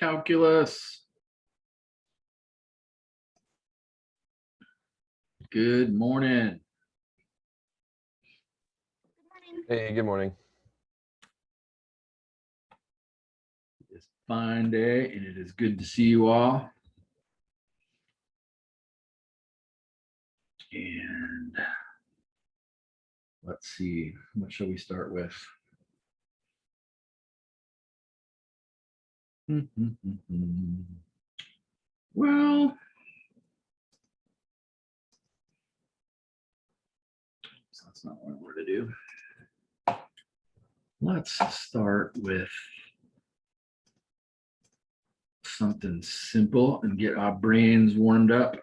Calculus. Good morning. Hey, good morning. It's a fine day, and it is good to see you all. And let's see, what shall we start with? Well, that's not what I wanted to do. Let's start with something simple and get our brains warmed up.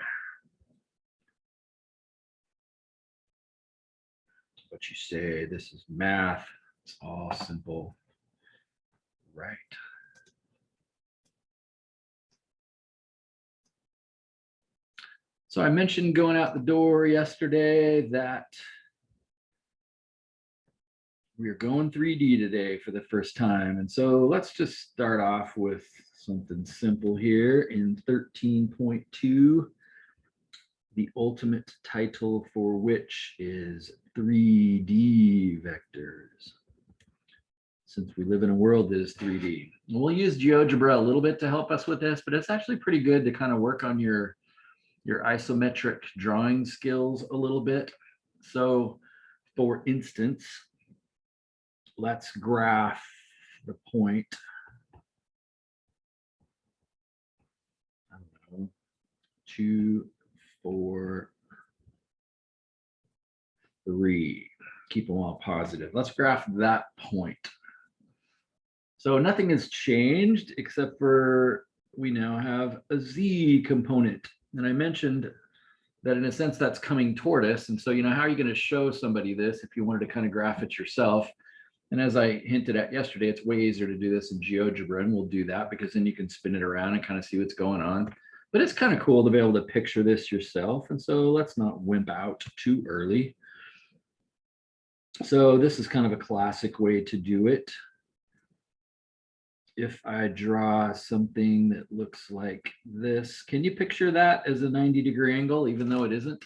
What you say, this is math. It's all simple, right? So I mentioned going out the door yesterday that we are going 3D today for the first time. And so let's just start off with something simple here in 13.2. The ultimate title for which is 3D vectors. Since we live in a world that is 3D. We'll use GeoGebra a little bit to help us with this, but it's actually pretty good to kind of work on your isometric drawing skills a little bit. So for instance, let's graph the point. I don't know, 2, 4, 3. Keep them all positive. Let's graph that point. So nothing has changed except for we now have a Z component. And I mentioned that in a sense that's coming toward us. And so, you know, how are you going to show somebody this if you wanted to kind of graph it yourself? And as I hinted at yesterday, it's way easier to do this in GeoGebra, and we'll do that because then you can spin it around and kind of see what's going on. But it's kind of cool to be able to picture this yourself. And so let's not wimp out too early. So this is kind of a classic way to do it. If I draw something that looks like this, can you picture that as a 90-degree angle, even though it isn't?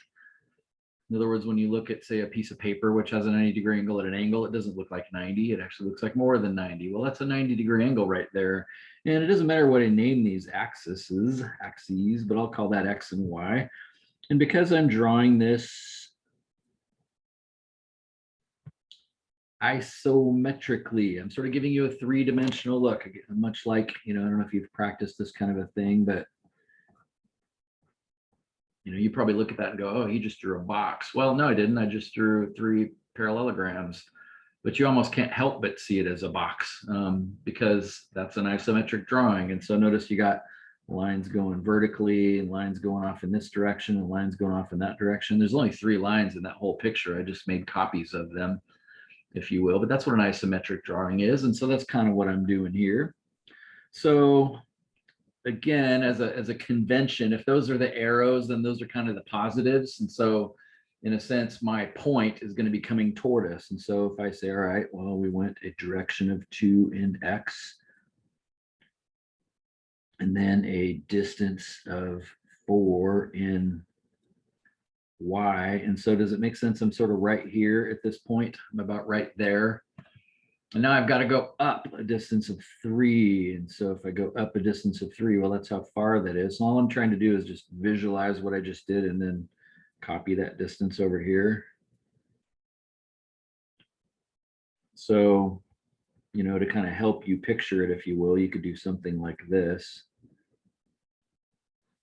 In other words, when you look at, say, a piece of paper which has a 90-degree angle at an angle, it doesn't look like 90. It actually looks like more than 90. Well, that's a 90-degree angle right there. And it doesn't matter what I name these axes, but I'll call that X and Y. And because I'm drawing this isometrically, I'm sort of giving you a three-dimensional look, much like, you know, I don't know if you've practiced this kind of a thing, but you know, you probably look at that and go, oh, he just drew a box. Well, no, I didn't. I just drew 3 parallelograms, but you almost can't help but see it as a box because that's an isometric drawing. And so notice you got lines going vertically and lines going off in this direction and lines going off in that direction. There's only 3 lines in that whole picture. I just made copies of them, if you will, but that's what an isometric drawing is. And so that's kind of what I'm doing here. So again, as a convention, if those are the arrows, then those are kind of the positives. And so in a sense, my point is going to be coming toward us. And so if I say, all right, well, we went a direction of 2 in X, and then a distance of 4 in Y. And so does it make sense? I'm sort of right here at this point. I'm about right there. And now I've got to go up a distance of 3. And so if I go up a distance of 3, well, that's how far that is. So all I'm trying to do is just visualize what I just did and then copy that distance over here. So, you know, to kind of help you picture it, if you will, you could do something like this.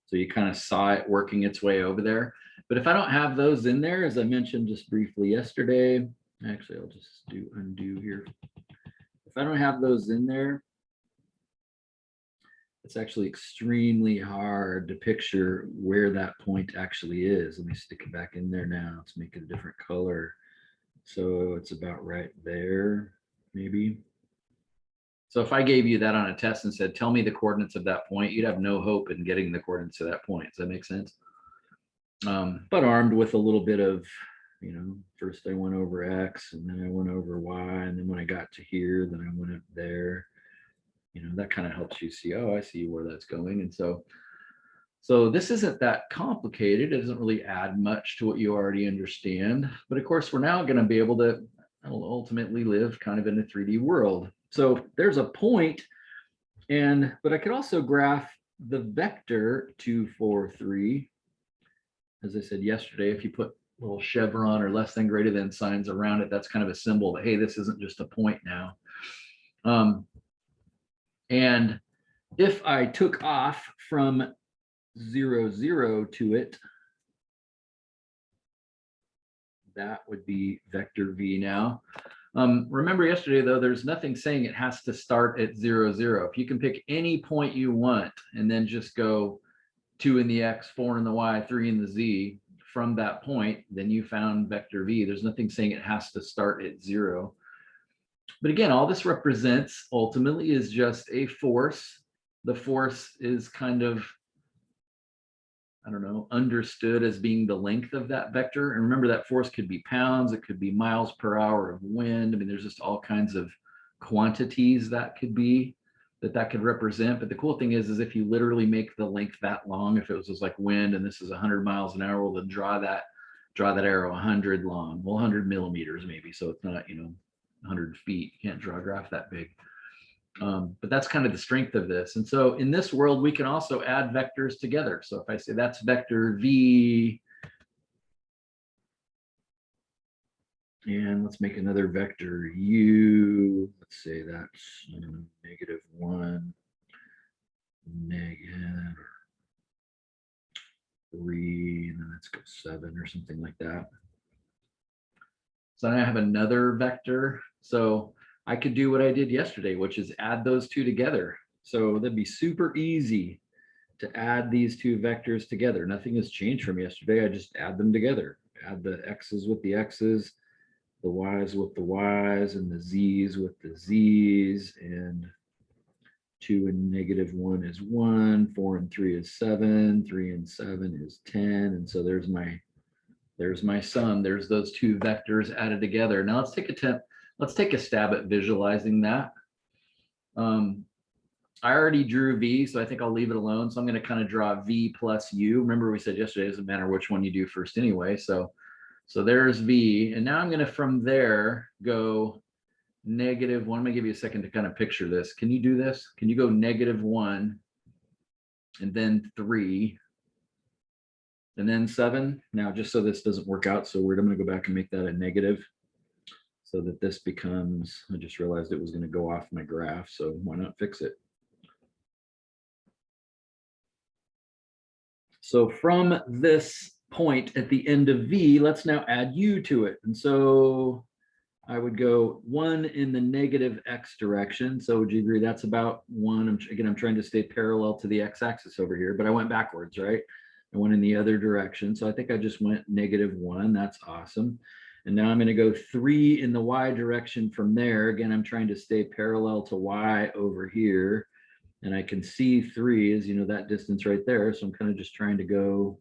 So you kind of saw it working its way over there. But if I don't have those in there, as I mentioned just briefly yesterday, actually, I'll just do undo here. If I don't have those in there, it's actually extremely hard to picture where that point actually is. Let me stick it back in there now. Let's make it a different color. So it's about right there, maybe. So if I gave you that on a test and said, tell me the coordinates of that point, you'd have no hope in getting the coordinates of that point. Does that make sense? But armed with a little bit of, you know, first I went over X and then I went over Y. And then when I got to here, then I went up there. that kind of helps you see, oh, I see where that's going. And so this isn't that complicated. It doesn't really add much to what you already understand. But of course, we're now going to be able to ultimately live kind of in a 3D world. So there's a point, but I could also graph the vector 2, 4, 3. As I said yesterday, if you put little chevron or less than greater than signs around it, that's kind of a symbol that, hey, this isn't just a point now. And if I took off from 0, 0 to it, that would be vector v now. Remember yesterday, though, there's nothing saying it has to start at 0, 0. If you can pick any point you want and then just go 2 in the x, 4 in the y, 3 in the z from that point, then you found vector v. There's nothing saying it has to start at 0. But again, all this represents ultimately is just a force. The force is kind of, I don't know, understood as being the length of that vector. And remember, that force could be pounds, it could be miles per hour of wind. I mean, there's just all kinds of quantities that could be, that could represent. But the cool thing is if you literally make the length that long, if it was just like wind and this is 100 miles an hour, well, then draw that arrow 100 long, well, 100 millimeters maybe. So it's not, 100 feet. You can't draw a graph that big. But that's kind of the strength of this. And so in this world, we can also add vectors together. So if I say that's vector v, and let's make another vector u, let's say that's -1, -3, and then let's go 7 or something like that. So now I have another vector. So I could do what I did yesterday, which is add those two together. So that'd be super easy to add these two vectors together. Nothing has changed from yesterday. I just add them together. Add the x's with the x's, the y's with the y's, and the z's with the z's. And 2 and -1 is 1, 4 and 3 is 7, 3 and 7 is 10. And so there's my sum. There's those two vectors added together. Now let's take a stab at visualizing that. I already drew v, so I think I'll leave it alone. So I'm going to kind of draw v plus u. Remember we said yesterday, it doesn't matter which one you do first anyway. So there's v. And now I'm going to from there go -1. I'm going to give you a second to kind of picture this. Can you do this? Can you go -1 and then 3 and then 7? Now, just so this doesn't work out so weird, I'm going to go back and make that a negative so that this becomes, I just realized it was going to go off my graph, so why not fix it? So from this point at the end of v, let's now add u to it. And so I would go 1 in the -x direction. So would you agree that's about 1? Again, I'm trying to stay parallel to the x-axis over here, but I went backwards, right? I went in the other direction. So I think I just went -1. That's awesome. And now I'm going to go 3 in the y direction from there. Again, I'm trying to stay parallel to y over here. And I can see 3 is, that distance right there. So I'm kind of just trying to go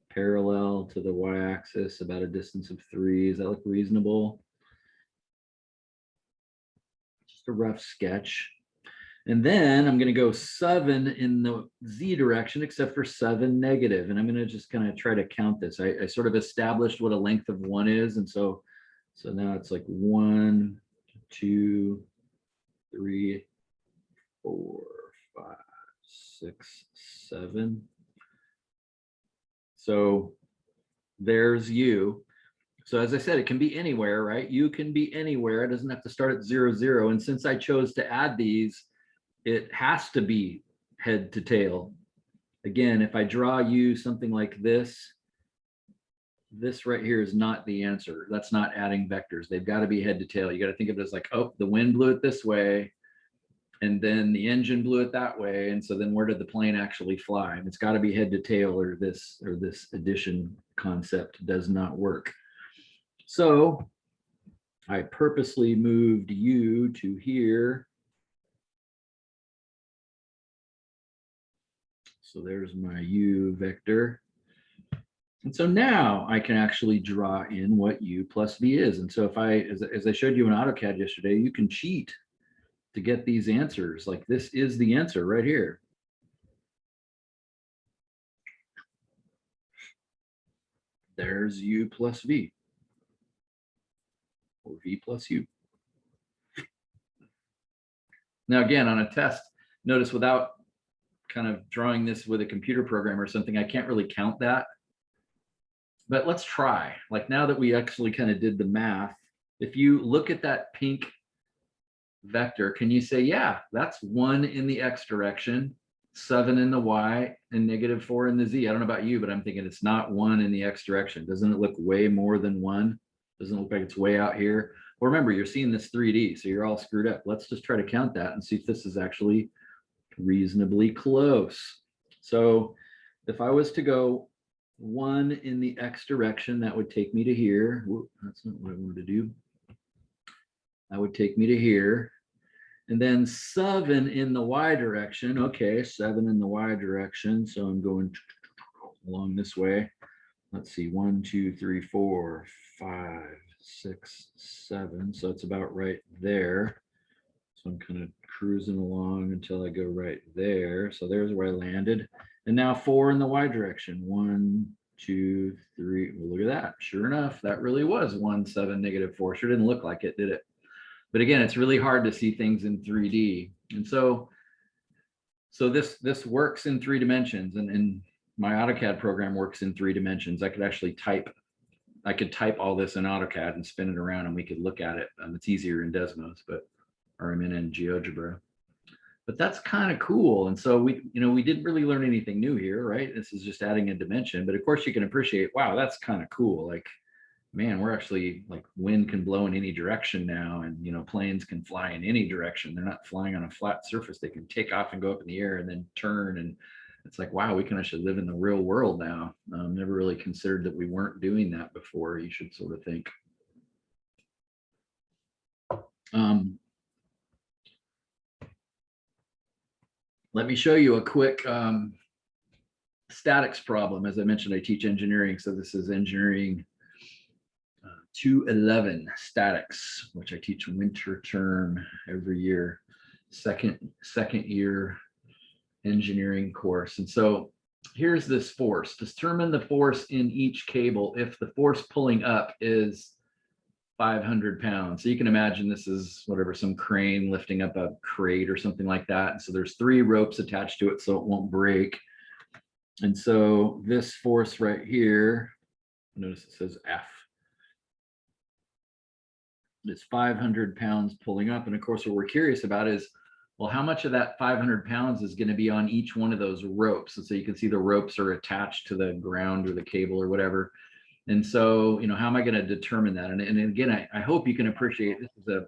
parallel to the y-axis about a distance of 3. Does that look reasonable? Just a rough sketch. And then I'm going to go 7 in the z direction, except for 7 negative. And I'm going to just kind of try to count this. I sort of established what a length of 1 is. And so now it's like 1, 2, 3, 4, 5, 6, 7. So there's u. So as I said, it can be anywhere, right? U can be anywhere. It doesn't have to start at 0, 0. And since I chose to add these, it has to be head to tail. Again, if I draw you something like this right here is not the answer. That's not adding vectors. They've got to be head to tail. You got to think of it as like, oh, the wind blew it this way, and then the engine blew it that way. And so then where did the plane actually fly? And it's got to be head to tail, or this addition concept does not work. So I purposely moved u to here. So there's my u vector. And so now I can actually draw in what u plus v is. And so if as I showed you in AutoCAD yesterday, you can cheat. to get these answers. Like this is the answer right here. There's u plus v, or v plus u. Now, again, on a test, notice without kind of drawing this with a computer program or something, I can't really count that. But let's try. Like now that we actually kind of did the math, if you look at that pink vector, can you say, yeah, that's 1 in the x direction, 7 in the y, and -4 in the z? I don't know about you, but I'm thinking it's not 1 in the x direction. Doesn't it look way more than 1? Doesn't it look like it's way out here? Well, remember, you're seeing this 3D, so you're all screwed up. Let's just try to count that and see if this is actually reasonably close. So if I was to go 1 in the x direction, that would take me to here. Whoop, that's not what I wanted to do. That would take me to here. And then 7 in the y direction. Okay, 7 in the y direction. So I'm going along this way. Let's see, 1, 2, 3, 4, 5, 6, 7. So it's about right there. So I'm kind of cruising along until I go right there. So there's where I landed. And now 4 in the y direction. 1, 2, 3. Well, look at that. Sure enough, that really was 1, 7, -4. Sure didn't look like it, did it? But again, it's really hard to see things in 3D. And so this works in 3 dimensions, and my AutoCAD program works in 3 dimensions. I could actually type all this in AutoCAD and spin it around and we could look at it. It's easier in Desmos, or I'm in GeoGebra. But that's kind of cool. And so we didn't really learn anything new here, right? This is just adding a dimension. But of course you can appreciate, wow, that's kind of cool. Like, man, we're actually, like, wind can blow in any direction now, and planes can fly in any direction. They're not flying on a flat surface. They can take off and go up in the air and then turn, and it's like, wow, we can actually live in the real world now. Never really considered that we weren't doing that before, you should sort of think. Let me show you a quick statics problem. As I mentioned, I teach engineering, so this is engineering 211 statics, which I teach winter term every year, second year engineering course. And so here's this force. Determine the force in each cable if the force pulling up is 500 pounds. So you can imagine this is whatever, some crane lifting up a crate or something like that. And so there's 3 ropes attached to it so it won't break. And so this force right here, notice it says F. It's 500 pounds pulling up. And of course, what we're curious about is, well, how much of that 500 pounds is going to be on each one of those ropes? And so you can see the ropes are attached to the ground or the cable or whatever. And so, how am I going to determine that? And again, I hope you can appreciate this is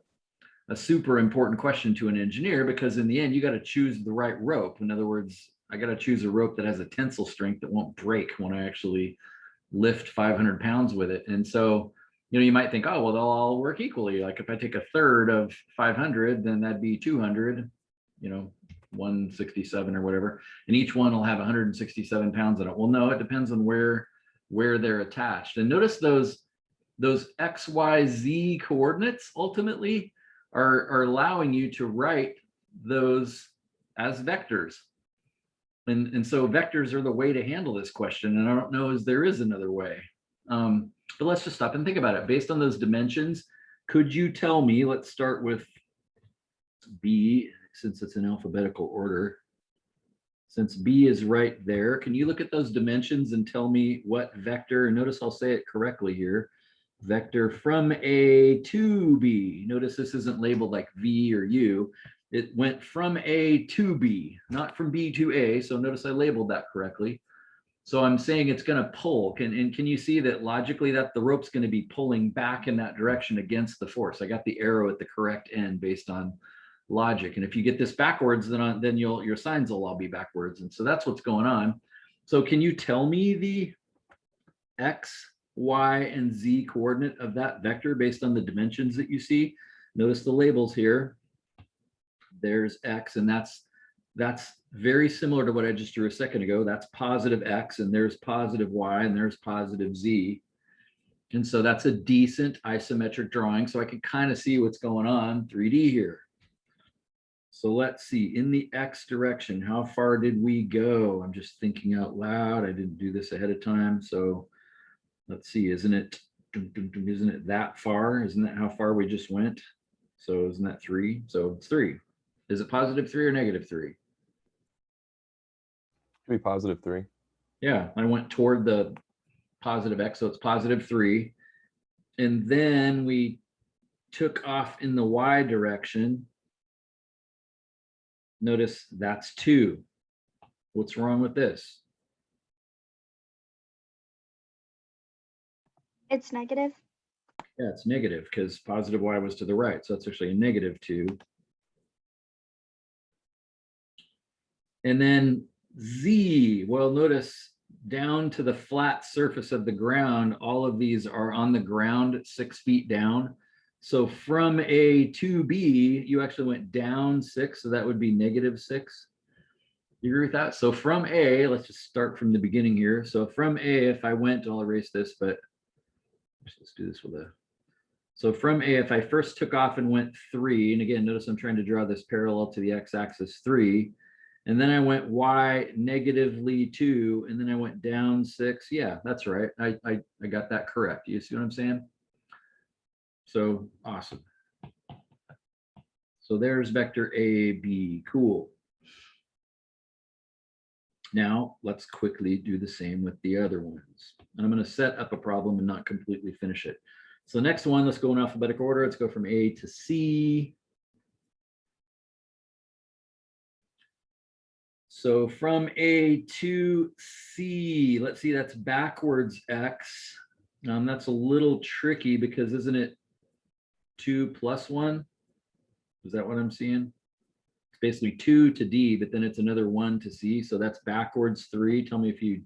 a super important question to an engineer, because in the end, you got to choose the right rope. In other words, I got to choose a rope that has a tensile strength that won't break when I actually lift 500 pounds with it. And so, you might think, oh, well, they'll all work equally. Like if I take a third of 500, then that'd be 200, 167 or whatever. And each one will have 167 pounds in it. Well, no, it depends on where they're attached. And notice those X, Y, Z coordinates ultimately are allowing you to write those as vectors. And so vectors are the way to handle this question. And I don't know if there is another way. But let's just stop and think about it. Based on those dimensions, could you tell me, let's start with B, since it's in alphabetical order. Since B is right there, can you look at those dimensions and tell me what vector, and notice I'll say it correctly here, vector from A to B. Notice this isn't labeled like V or U. It went from A to B, not from B to A. So notice I labeled that correctly. So I'm saying it's going to pull. Can you see that logically that the rope's going to be pulling back in that direction against the force? I got the arrow at the correct end based on logic. And if you get this backwards, then your signs will all be backwards. And so that's what's going on. So can you tell me the X, Y, and Z coordinate of that vector based on the dimensions that you see? Notice the labels here. There's X, and that's very similar to what I just drew a second ago. That's positive X, and there's positive Y, and there's positive Z. And so that's a decent isometric drawing. So I can kind of see what's going on 3D here. So let's see, in the X direction, how far did we go? I'm just thinking out loud. I didn't do this ahead of time. So let's see, isn't it that far? Isn't that how far we just went? So isn't that 3? So it's 3. Is it positive 3 or negative 3? Could be positive 3. Yeah, I went toward the positive X, so it's positive 3. And then we took off in the Y direction. Notice that's 2. What's wrong with this? It's negative. Yeah, it's negative because positive Y was to the right. So that's actually a negative 2. And then Z, well, notice down to the flat surface of the ground, all of these are on the ground 6 feet down. So from A to B, you actually went down 6. So that would be negative 6. You agree with that? So from A, let's just start from the beginning here. So from A, if I went, I'll erase this, but let's do this with a. So from A, if I first took off and went 3, and again, notice I'm trying to draw this parallel to the X-axis 3, and then I went Y negatively 2, and then I went down 6. Yeah, that's right. I got that correct. You see what I'm saying? So awesome. So there's vector A, B, cool. Now let's quickly do the same with the other ones. And I'm going to set up a problem and not completely finish it. So next one, let's go in alphabetical order. Let's go from A to C. So from A to C, let's see, that's backwards X. That's a little tricky because isn't it 2 plus 1? Is that what I'm seeing? It's basically 2 to D, but then it's another 1 to C. So that's backwards 3. Tell me if you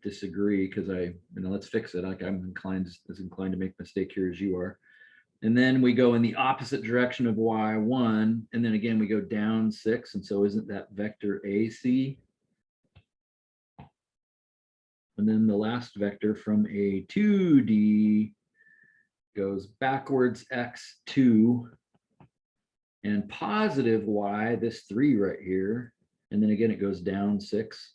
disagree, because let's fix it. Like I'm as inclined to make a mistake here as you are. And then we go in the opposite direction of Y1, and then again we go down 6, and so isn't that vector AC? And then the last vector from A to D goes backwards X2 and positive Y, this 3 right here, and then again it goes down 6.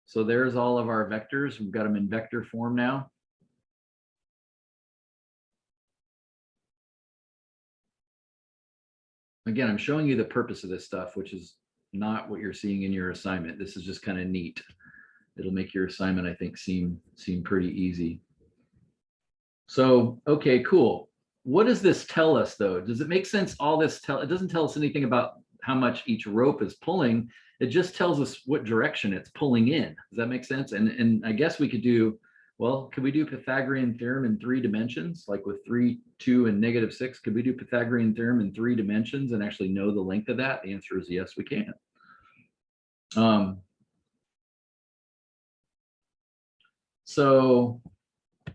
So there's all of our vectors. We've got them in vector form now. Again, I'm showing you the purpose of this stuff, which is not what you're seeing in your assignment. This is just kind of neat. It'll make your assignment, I think, seem pretty easy. So, okay, cool. What does this tell us, though? Does it make sense? All this it doesn't tell us anything about how much each rope is pulling. It just tells us what direction it's pulling in. Does that make sense? And I guess we could do, well, could we do Pythagorean theorem in 3 dimensions, like with 3, 2, and negative 6? Could we do Pythagorean theorem in 3 dimensions and actually know the length of that? The answer is yes, we can. So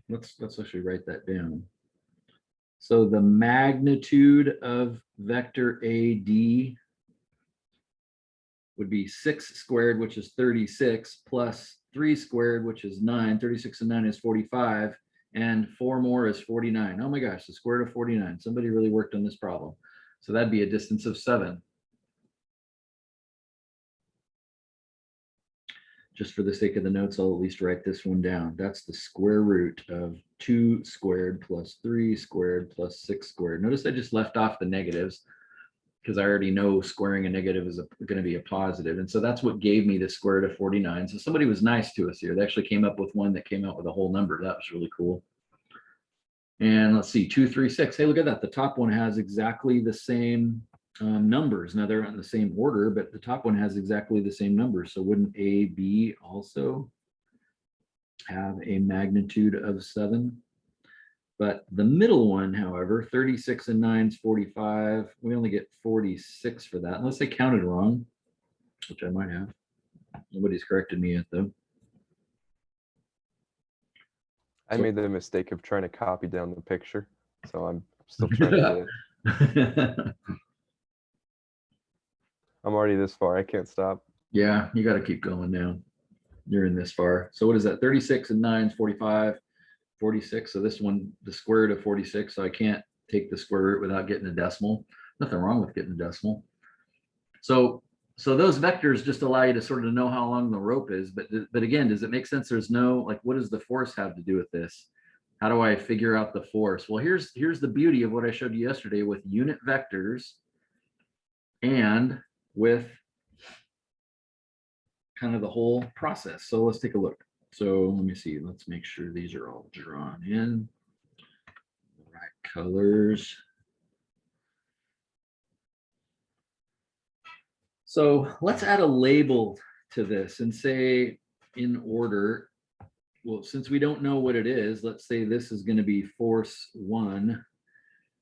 let's actually write that down. So the magnitude of vector AD would be 6 squared, which is 36, plus 3 squared, which is 9. 36 and 9 is 45, and 4 more is 49. Oh my gosh, the square root of 49. Somebody really worked on this problem. So that'd be a distance of 7. Just for the sake of the notes, I'll at least write this one down. That's the square root of 2 squared plus 3 squared plus 6 squared. Notice I just left off the negatives because I already know squaring a negative is going to be a positive. And so that's what gave me the square root of 49. So somebody was nice to us here. They actually came up with one that came out with a whole number. That was really cool. And let's see, 2, 3, 6. Hey, look at that. The top one has exactly the same numbers. Now they're in the same order, but the top one has exactly the same numbers. So wouldn't A, B also have a magnitude of 7? But the middle one, however, 36 and 9 is 45. We only get 46 for that, unless I counted wrong, which I might have. Nobody's corrected me yet, though. I made the mistake of trying to copy down the picture, so I'm still trying to get it. I'm already this far. I can't stop. Yeah, you got to keep going now. You're in this far. So what is that? 36 and 9 is 45, 46. So this one, the square root of 46. So I can't take the square root without getting a decimal. Nothing wrong with getting a decimal. So those vectors just allow you to sort of know how long the rope is. But again, does it make sense? There's no, like, what does the force have to do with this? How do I figure out the force? Well, here's the beauty of what I showed you yesterday with unit vectors and with kind of the whole process. So let's take a look. So let me see. Let's make sure these are all drawn in the right colors. So let's add a label to this and say in order, well, since we don't know what it is, let's say this is going to be force 1,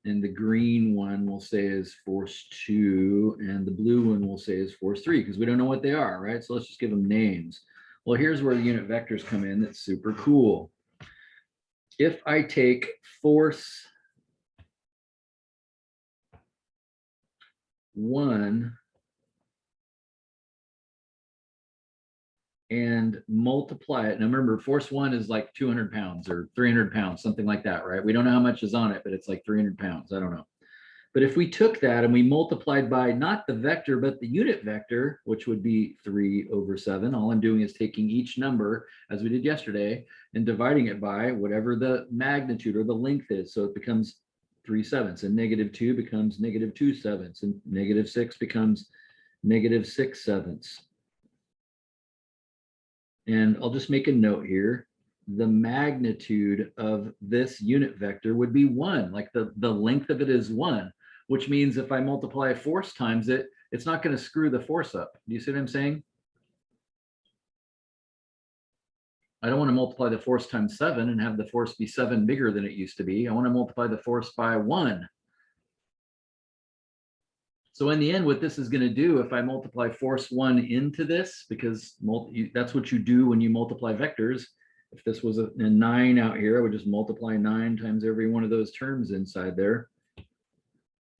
and the green one we'll say is force 2, and the blue one we'll say is force 3, because we don't know what they are, right? So let's just give them names. Well, here's where the unit vectors come in. That's super cool. If I take force 1 and multiply it. Now remember, force 1 is like 200 pounds or 300 pounds, something like that, right? We don't know how much is on it, but it's like 300 pounds. I don't know. But if we took that and we multiplied by not the vector, but the unit vector, which would be 3/7, all I'm doing is taking each number, as we did yesterday, and dividing it by whatever the magnitude or the length is. So it becomes 3/7, and -2 becomes -2/7, and -6 becomes -6/7. And I'll just make a note here. The magnitude of this unit vector would be 1, like the length of it is 1, which means if I multiply force times it, it's not going to screw the force up. Do you see what I'm saying? I don't want to multiply the force times 7 and have the force be 7 bigger than it used to be. I want to multiply the force by 1. So in the end, what this is going to do, if I multiply force 1 into this, because that's what you do when you multiply vectors. If this was a 9 out here, I would just multiply 9 times every one of those terms inside there.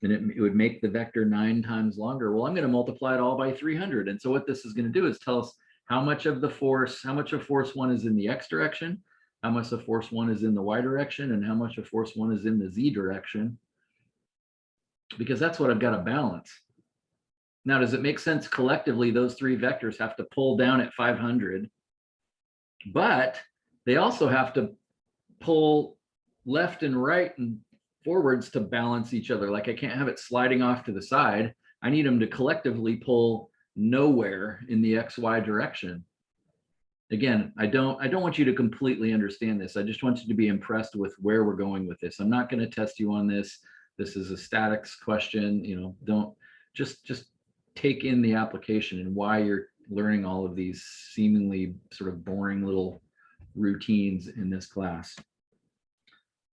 And it would make the vector 9 times longer. Well, I'm going to multiply it all by 300. And so what this is going to do is tell us how much of force 1 is in the x direction, how much of force 1 is in the y direction, and how much of force 1 is in the z direction. Because that's what I've got to balance. Now, does it make sense collectively those 3 vectors have to pull down at 500, but they also have to pull left and right and forwards to balance each other. Like I can't have it sliding off to the side. I need them to collectively pull nowhere in the XY direction. Again, I don't want you to completely understand this. I just want you to be impressed with where we're going with this. I'm not going to test you on this. This is a statics question. You know, don't just take in the application and why you're learning all of these seemingly sort of boring little routines in this class.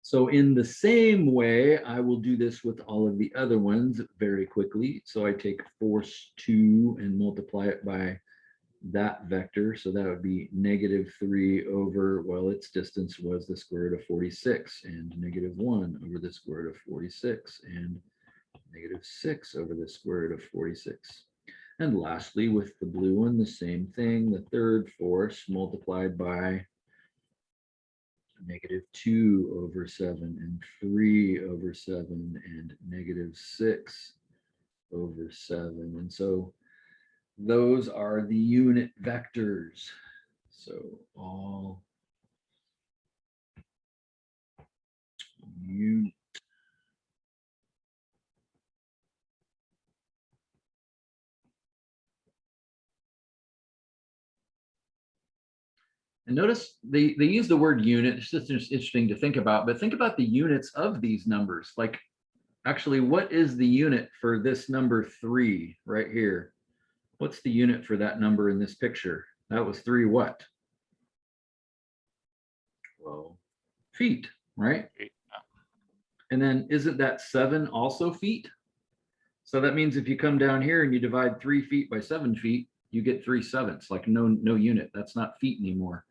So in the same way, I will do this with all of the other ones very quickly. So I take force 2 and multiply it by that vector. So that would be -3 over, well, its distance was the square root of 46, and -1 over the square root of 46, and -6 over the square root of 46. And lastly, with the blue one, the same thing, the third force multiplied by -2/7 and 3/7 and -6/7. And so those are the unit vectors. So all unit. And notice they use the word unit. It's just interesting to think about, but think about the units of these numbers. Like, actually, what is the unit for this number 3 right here? What's the unit for that number in this picture? That was 3 what? Well, feet, right? And then isn't that 7 also feet? So that means if you come down here and you divide 3 feet by 7 feet, you get 3/7, like no unit. That's not feet anymore.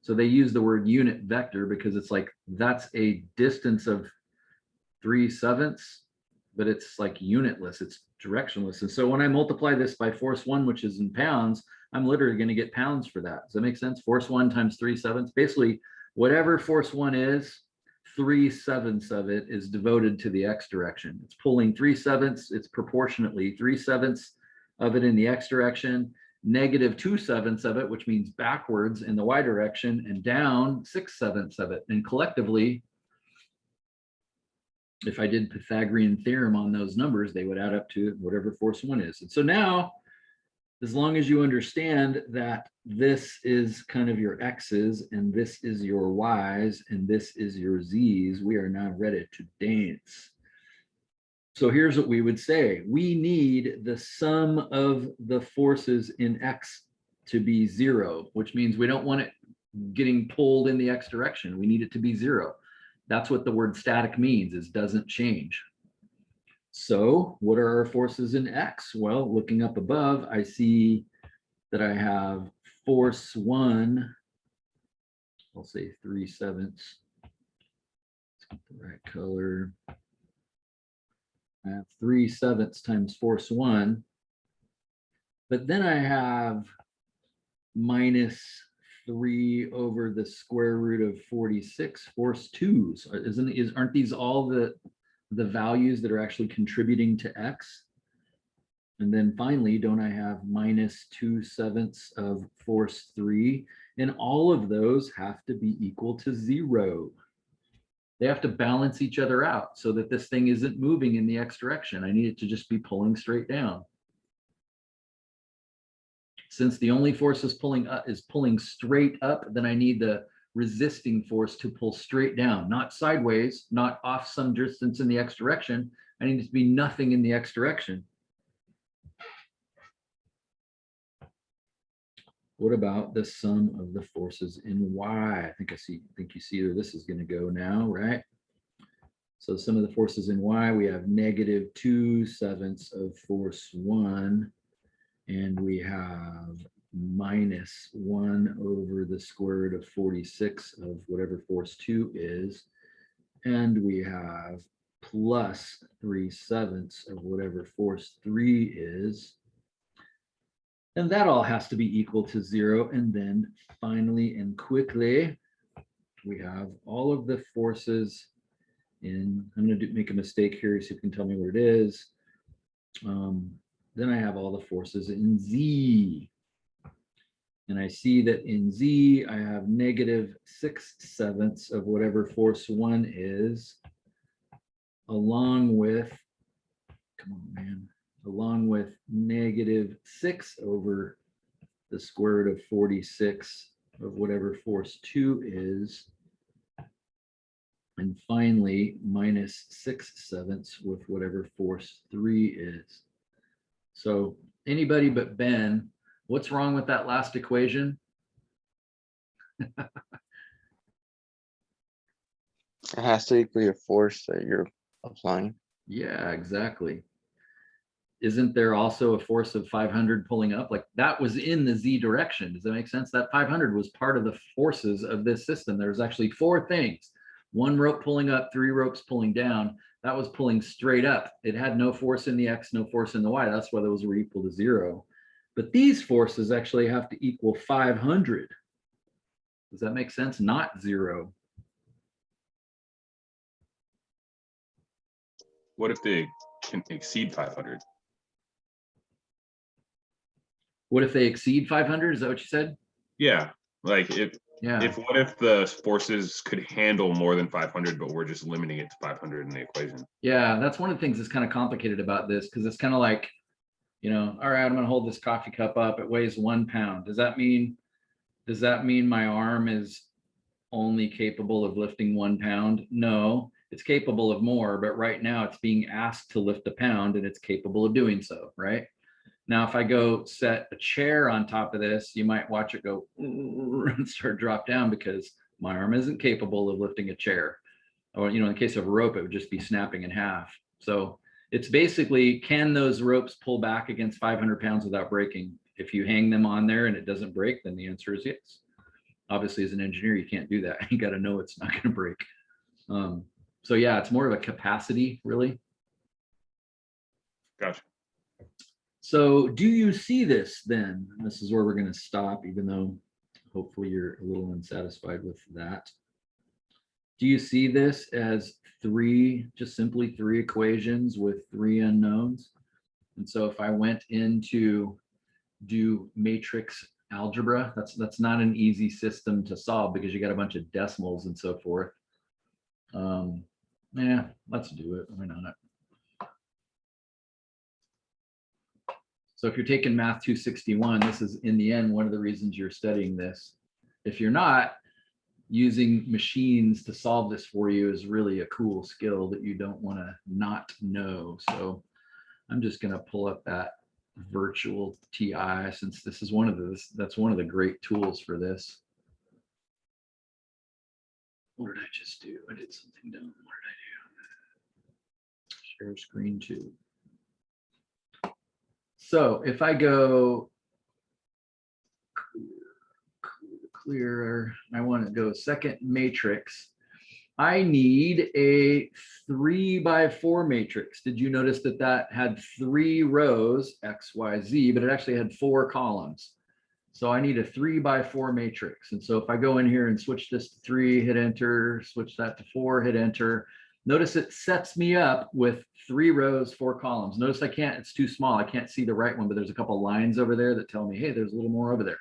So they use the word unit vector because it's like that's a distance of 3/7, but it's like unitless, it's directionless. And so when I multiply this by force 1, which is in pounds, I'm literally going to get pounds for that. Does that make sense? Force 1 times 3/7. Basically, whatever force 1 is, 3/7 of it is devoted to the X direction. It's pulling 3/7, it's proportionately 3/7 of it in the X direction, negative 2/7 of it, which means backwards in the Y direction, and down 6/7 of it. And collectively, if I did Pythagorean theorem on those numbers, they would add up to whatever force one is. And so now, as long as you understand that this is kind of your X's and this is your Y's and this is your Z's, we are now ready to dance. So here's what we would say. We need the sum of the forces in X to be 0, which means we don't want it getting pulled in the X direction. We need it to be 0. That's what the word static means, is doesn't change. So what are our forces in X? Well, looking up above, I see that I have force 1, I'll say 3/7. Let's get the right color. I have 3/7 times force 1. But then I have minus 3 over the square root of 46 force 2s. Aren't these all the values that are actually contributing to X? And then finally, don't I have minus 2/7 of force 3? And all of those have to be equal to 0. They have to balance each other out so that this thing isn't moving in the X direction. I need it to just be pulling straight down. Since the only force is pulling up is pulling straight up, then I need the resisting force to pull straight down, not sideways, not off some distance in the X direction. I need it to be nothing in the X direction. What about the sum of the forces in Y? I think you see where this is going to go now, right? So the sum of the forces in Y, we have negative 2/7 of force 1. And we have minus 1 over the square root of 46 of whatever force 2 is. And we have plus 3/7 of whatever force 3 is. And that all has to be equal to 0. And then finally and quickly, we have all of the forces in, I'm going to make a mistake here so you can tell me what it is. Then I have all the forces in Z. And I see that in Z, I have negative 6/7 of whatever force 1 is, along with, come on, man, along with negative 6 over the square root of 46 of whatever force 2 is. And finally, minus 6/7 with whatever force 3 is. So anybody but Ben, what's wrong with that last equation? It has to equal your force that you're applying. Yeah, exactly. Isn't there also a force of 500 pulling up? Like that was in the Z direction. Does that make sense? That 500 was part of the forces of this system. There's actually 4 things. 1 rope pulling up, 3 ropes pulling down. That was pulling straight up. It had no force in the X, no force in the Y. That's why those were equal to 0. But these forces actually have to equal 500. Does that make sense? Not 0. What if they can exceed 500? What if they exceed 500? Is that what you said? Yeah, like Yeah. what if the forces could handle more than 500, but we're just limiting it to 500 in the equation? Yeah, that's one of the things that's kind of complicated about this, because it's kind of like, you know, all right, I'm going to hold this coffee cup up. It weighs 1 pound. Does that mean my arm is only capable of lifting 1 pound? No, it's capable of more, but right now it's being asked to lift 1 pound and it's capable of doing so, right? Now, if I go set a chair on top of this, you might watch it go and start drop down because my arm isn't capable of lifting a chair. Or, you know, in the case of a rope, it would just be snapping in half. So it's basically, can those ropes pull back against 500 pounds without breaking? If you hang them on there and it doesn't break, then the answer is yes. Obviously, as an engineer, you can't do that. You got to know it's not going to break. So yeah, it's more of a capacity, really. Gotcha. So do you see this then? This is where we're going to stop, even though hopefully you're a little unsatisfied with that. Do you see this as three, just simply three equations with three unknowns? And so if I went into do matrix algebra, that's not an easy system to solve because you got a bunch of decimals and so forth. Yeah, let's do it. Why not? So if you're taking Math 261, this is in the end one of the reasons you're studying this. If you're not, using machines to solve this for you is really a cool skill that you don't want to not know. So I'm just going to pull up that virtual TI, since this is that's one of the great tools for this. What did I just do? I did something dumb. What did I do? Share screen too. So if I go clear, I want to go second matrix. I need a 3x4 matrix. Did you notice that that had 3 rows, X, Y, Z, but it actually had 4 columns. So I need a 3x4 matrix. And so if I go in here and switch this to 3, hit enter, switch that to 4, hit enter. Notice it sets me up with 3 rows, 4 columns. Notice it's too small. I can't see the right one, but there's a couple lines over there that tell me, hey, there's a little more over there.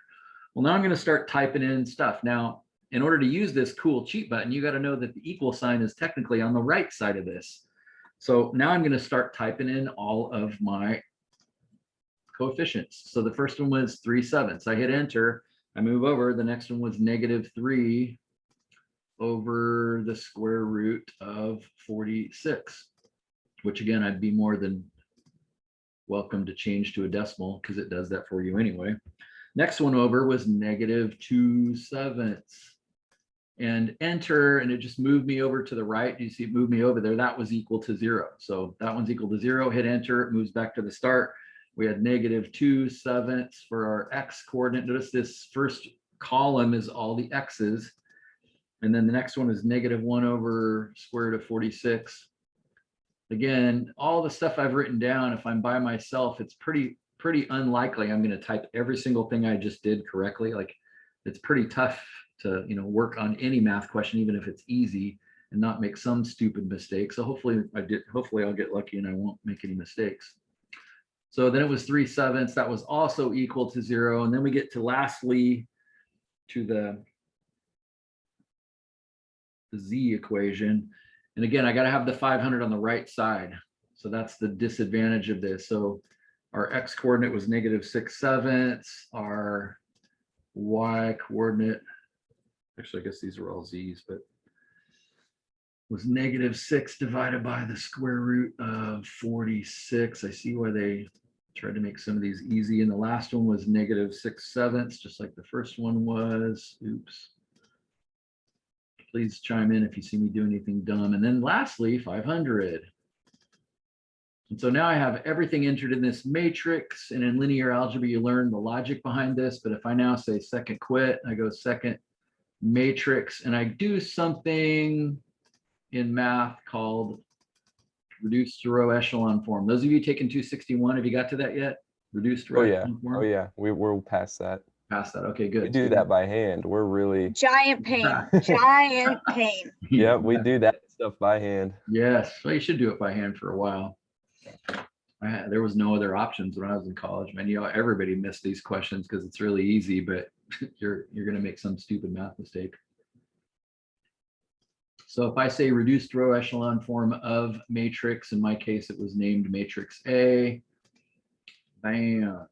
Well, now I'm going to start typing in stuff. Now, in order to use this cool cheat button, you got to know that the equal sign is technically on the right side of this. So now I'm going to start typing in all of my coefficients. So the first one was 3/7. I hit enter. I move over. The next one was -3 over the square root of 46, which again, I'd be more than welcome to change to a decimal because it does that for you anyway. Next one over was -2/7 and enter, and it just moved me over to the right. You see it moved me over there. That was equal to 0. So that one's equal to 0. Hit enter, it moves back to the start. We had -2/7 for our X coordinate. Notice this first column is all the X's. And then the next one is -1 over square root of 46. Again, all the stuff I've written down, if I'm by myself, it's pretty unlikely I'm going to type every single thing I just did correctly. Like, it's pretty tough to, work on any math question, even if it's easy, and not make some stupid mistake. So hopefully I'll get lucky and I won't make any mistakes. So then it was 3/7. That was also equal to 0. And then we get to lastly to the Z equation. And again, I got to have the 500 on the right side. So that's the disadvantage of this. So our X coordinate was -6/7. Our Y coordinate, actually, I guess these are all Z's, but was -6 divided by the square root of 46. I see why they tried to make some of these easy. And the last one was -6/7, just like the first one was. Oops. Please chime in if you see me do anything dumb. And then lastly, 500. And so now I have everything entered in this matrix, and in linear algebra, you learn the logic behind this. But if I now say second quit, I go second matrix, and I do something in math called reduced to row echelon form. Those of you taking 261, have you got to that yet? Reduced to row echelon form? Oh yeah, we're past that. Past that, okay, We good. do that by hand. We're really, Giant pain, giant pain. yeah, we do that stuff by hand. Yes, well, you should do it by hand for a while. There was no other options when I was in college, man. Everybody missed these questions because it's really easy, but you're going to make some stupid math mistake. So if I say reduced row echelon form of matrix, in my case, it was named matrix A. Bam.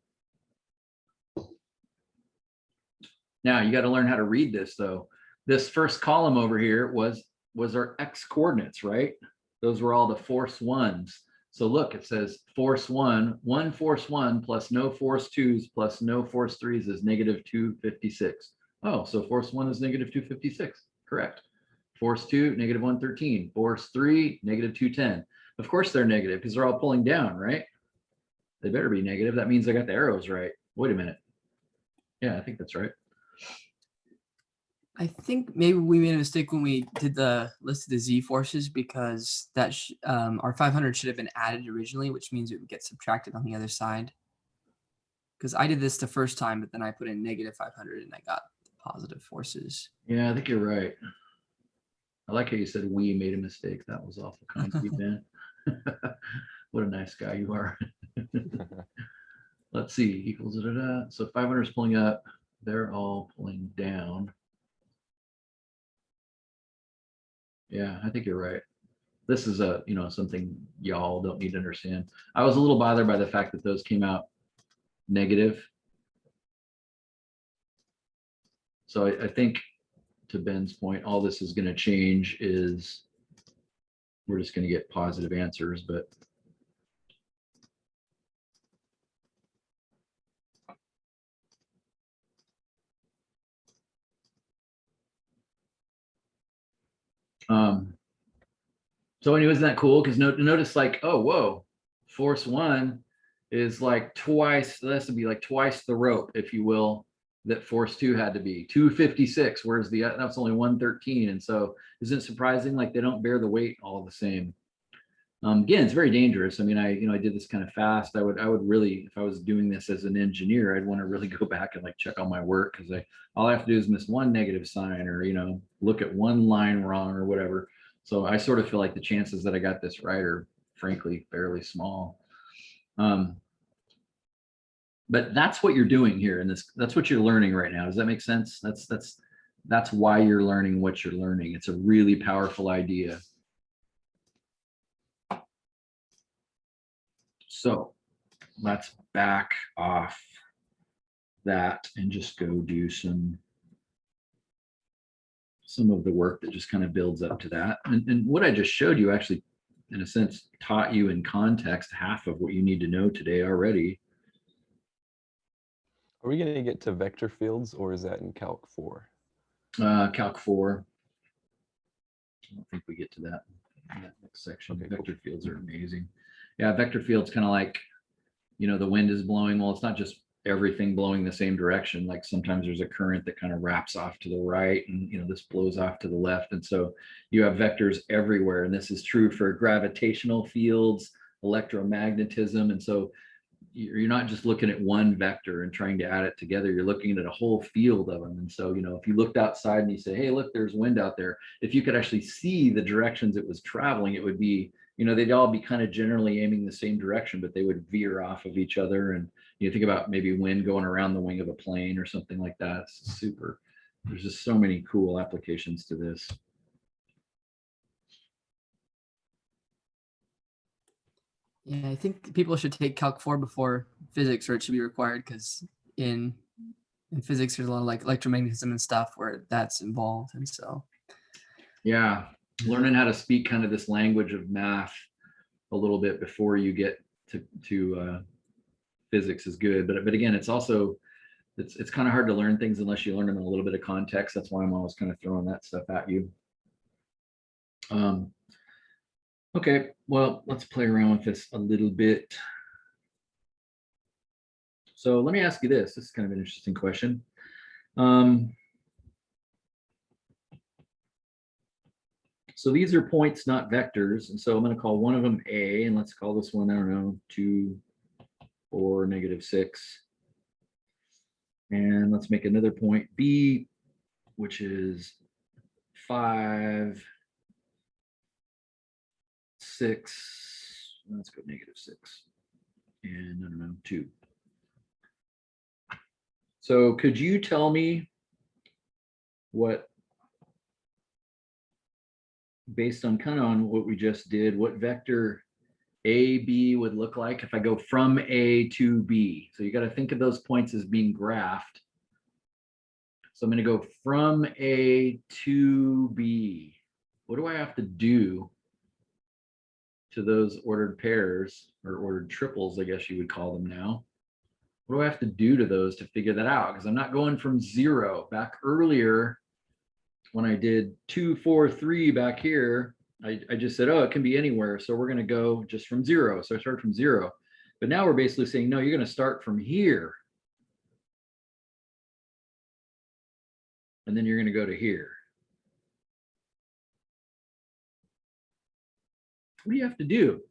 Now you got to learn how to read this though. This first column over here was our X coordinates, right? Those were all the force ones. So look, it says force 1 force 1 plus no force 2s plus no force 3s is -256. Oh, so force 1 is -256. Correct. Force 2, -113. Force 3, -210. Of course they're negative because they're all pulling down, right? They better be negative. That means I got the arrows right. Wait a minute. Yeah, I think that's right. I think maybe we made a mistake when we did the list of the Z forces because that our 500 should have been added originally, which means it would get subtracted on the other side. Because I did this the first time, but then I put in -500 and I got the positive forces. Yeah, I think you're right. I like how you said we made a mistake. That was awful kind of you, Ben. What a nice guy you are. Let's see, equals da. So 500 is pulling up. They're all pulling down. Yeah, I think you're right. This is a, something y'all don't need to understand. I was a little bothered by the fact that those came out negative. So I think, to Ben's point, all this is going to change is we're just going to get positive answers, but so anyway, isn't that cool? Because notice like, oh, whoa, force 1 is like twice, that has to be like twice the rope, if you will, that force 2 had to be 256, whereas that's only 113. And so isn't it surprising? Like they don't bear the weight all the same. Again, it's very dangerous. I mean, I did this kind of fast. I would really, if I was doing this as an engineer, I'd want to really go back and like check all my work, because all I have to do is miss one negative sign, or look at one line wrong or whatever. So I sort of feel like the chances that I got this right are frankly fairly small. But that's what you're doing here, and that's what you're learning right now. Does that make sense? That's why you're learning what you're learning. It's a really powerful idea. So let's back off that and just go do some of the work that just kind of builds up to that. And what I just showed you actually, in a sense, taught you in context half of what you need to know today already. Are we going to get to vector fields, or is that in Calc 4? Calc 4. I don't think we get to that in that next section. Okay, Vector cool. fields are amazing. Yeah, vector fields kind of like, the wind is blowing. Well, it's not just everything blowing the same direction. Like sometimes there's a current that kind of wraps off to the right, and this blows off to the left. And so you have vectors everywhere. And this is true for gravitational fields, electromagnetism. And so you're not just looking at one vector and trying to add it together. You're looking at a whole field of them. And so, if you looked outside and you say, hey, look, there's wind out there. If you could actually see the directions it was traveling, it would be, they'd all be kind of generally aiming the same direction, but they would veer off of each other. And you think about maybe wind going around the wing of a plane or something like that. It's super. There's just so many cool applications to this. Yeah, I think people should take Calc 4 before physics, or it should be required, because in physics there's a lot of like electromagnetism and stuff where that's involved. And so Yeah, learning how to speak kind of this language of math a little bit before you get to physics is good. But again, it's also it's kind of hard to learn things unless you learn them in a little bit of context. That's why I'm always kind of throwing that stuff at you. Okay, well, let's play around with this a little bit. So let me ask you this. This is kind of an interesting question. So these are points, not vectors. And so I'm going to call one of them A, and let's call this one, I don't know, 2, 4, -6. And let's make another point B, which is 5, 6. Let's go -6. And I don't know, 2. So could you tell me what, based on kind of on what we just did, what vector AB would look like if I go from A to B? So you got to think of those points as being graphed. So I'm going to go from A to B. What do I have to do to those ordered pairs, or ordered triples, I guess you would call them now? What do I have to do to those to figure that out? Because I'm not going from 0. Back earlier, when I did 2, 4, 3 back here, I just said, oh, it can be anywhere. So we're going to go just from 0. So I started from 0. But now we're basically saying, no, you're going to start from here. And then you're going to go to here. What do you have to do?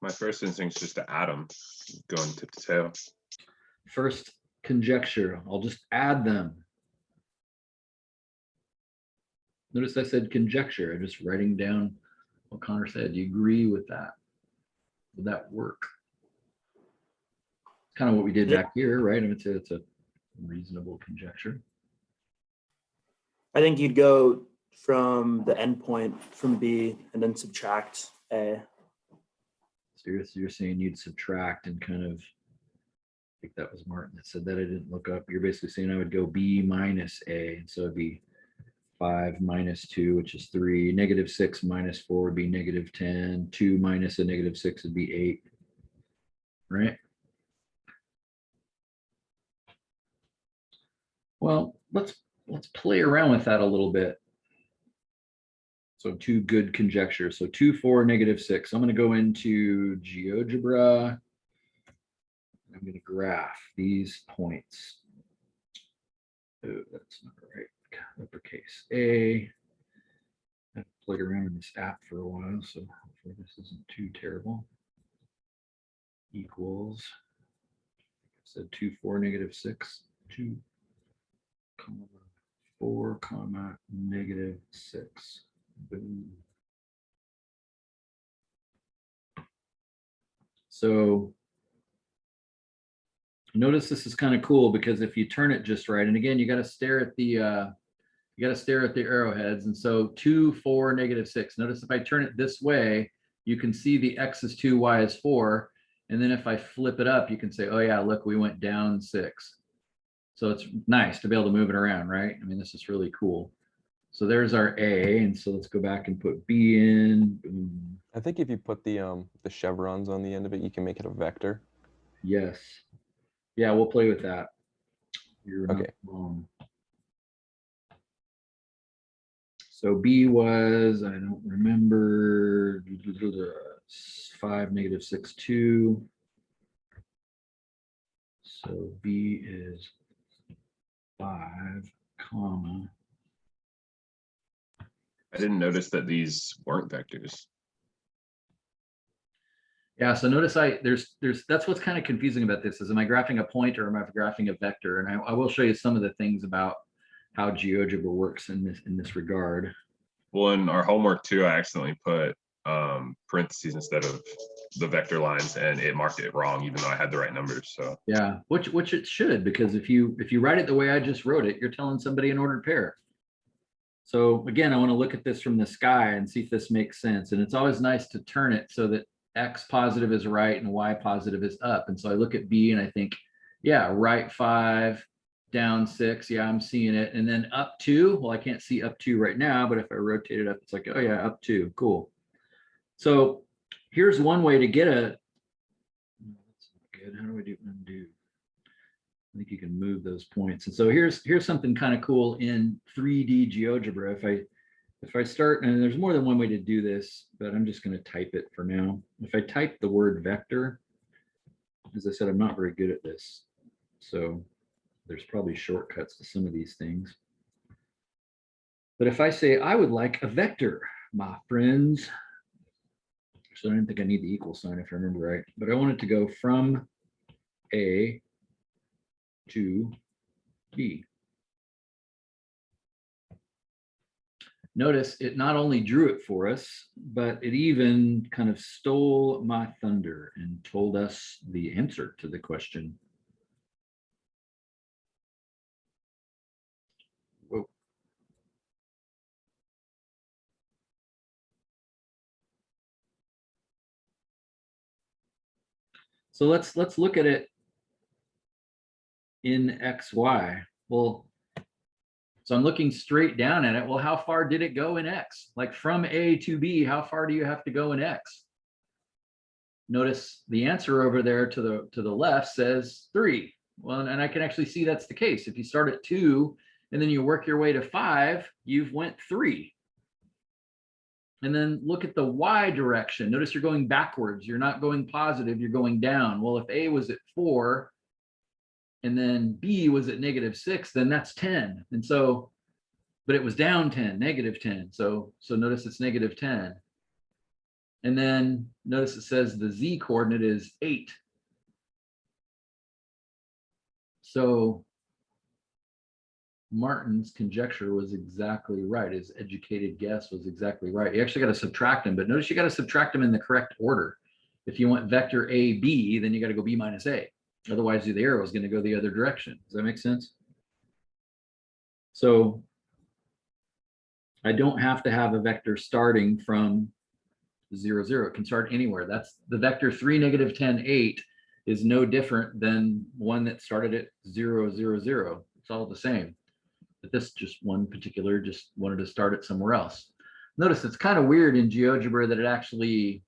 My first instinct is just to add them, going tip to tail. First conjecture. I'll just add them. Notice I said conjecture. I'm just writing down what Connor said. Do you agree with that? Would that work? Kind of what we did Yeah. back here, right? I mean, it's a reasonable conjecture. I think you'd go from the endpoint from B and then subtract A. So you're saying you'd subtract and kind of, I think that was Martin that said that. I didn't look up. You're basically saying I would go B minus A. And so it'd be 5 minus 2, which is 3. -6 minus 4 would be -10. 2 minus a -6 would be 8. Right? Well, let's play around with that a little bit. So 2 good conjectures. So 2, 4, -6. I'm going to go into GeoGebra. I'm going to graph these points. Oh, that's not right. Uppercase A. I've played around in this app for a while, so hopefully this isn't too terrible. Equals. I said 2, 4, -6. 2, 4, -6. Boom. So notice this is kind of cool because if you turn it just right, and again, you got to stare at the arrowheads. And so 2, 4, -6. Notice if I turn it this way, you can see the X is 2, Y is 4. And then if I flip it up, you can say, oh yeah, look, we went down 6. So it's nice to be able to move it around, right? I mean, this is really cool. So there's our A, and so let's go back and put B in. Boom. I think if you put the chevrons on the end of it, you can make it a vector. Yes. Yeah, we'll play with that. You're not Okay. wrong. So B was, I don't remember, 5, -6, 2. So B is 5, comma. I didn't notice that these weren't vectors. Yeah, so notice that's what's kind of confusing about this is, am I graphing a point or am I graphing a vector? And I will show you some of the things about how GeoGebra works in this regard. Well, in our homework too, I accidentally put parentheses instead of the vector lines, and it marked it wrong, even though I had the right numbers. So Yeah, which it should, because if you write it the way I just wrote it, you're telling somebody an ordered pair. So again, I want to look at this from the sky and see if this makes sense. And it's always nice to turn it so that X positive is right and Y positive is up. And so I look at B and I think, yeah, right 5, down 6. Yeah, I'm seeing it. And then up 2. Well, I can't see up 2 right now, but if I rotate it up, it's like, oh yeah, up 2. Cool. So here's one way to get a, that's not good. How do I do undo? I think you can move those points. And so here's something kind of cool in 3D GeoGebra. If I start, and there's more than one way to do this, but I'm just going to type it for now. If I type the word vector, as I said, I'm not very good at this. So there's probably shortcuts to some of these things. But if I say, I would like a vector, my friends. So I don't think I need the equal sign if I remember right, but I want it to go from A to B. Notice it not only drew it for us, but it even kind of stole my thunder and told us the answer to the question. Whoa. So let's look at it in XY. Well, so I'm looking straight down at it. Well, how far did it go in X? Like from A to B, how far do you have to go in X? Notice the answer over there to the left says 3. Well, and I can actually see that's the case. If you start at 2 and then you work your way to 5, you've went 3. And then look at the Y direction. Notice you're going backwards. You're not going positive, you're going down. Well, if A was at 4 and then B was at -6, then that's 10. And so, but it was down 10, -10. So notice it's -10. And then notice it says the Z coordinate is 8. So Martin's conjecture was exactly right. His educated guess was exactly right. You actually got to subtract them, but notice you got to subtract them in the correct order. If you want vector A, B, then you got to go B minus A. Otherwise, the arrow is going to go the other direction. Does that make sense? So I don't have to have a vector starting from 0, 0. It can start anywhere. That's the vector 3, negative 10, 8 is no different than one that started at 0, 0, 0. It's all the same. But this just one particular just wanted to start it somewhere else. Notice it's kind of weird in GeoGebra that it actually,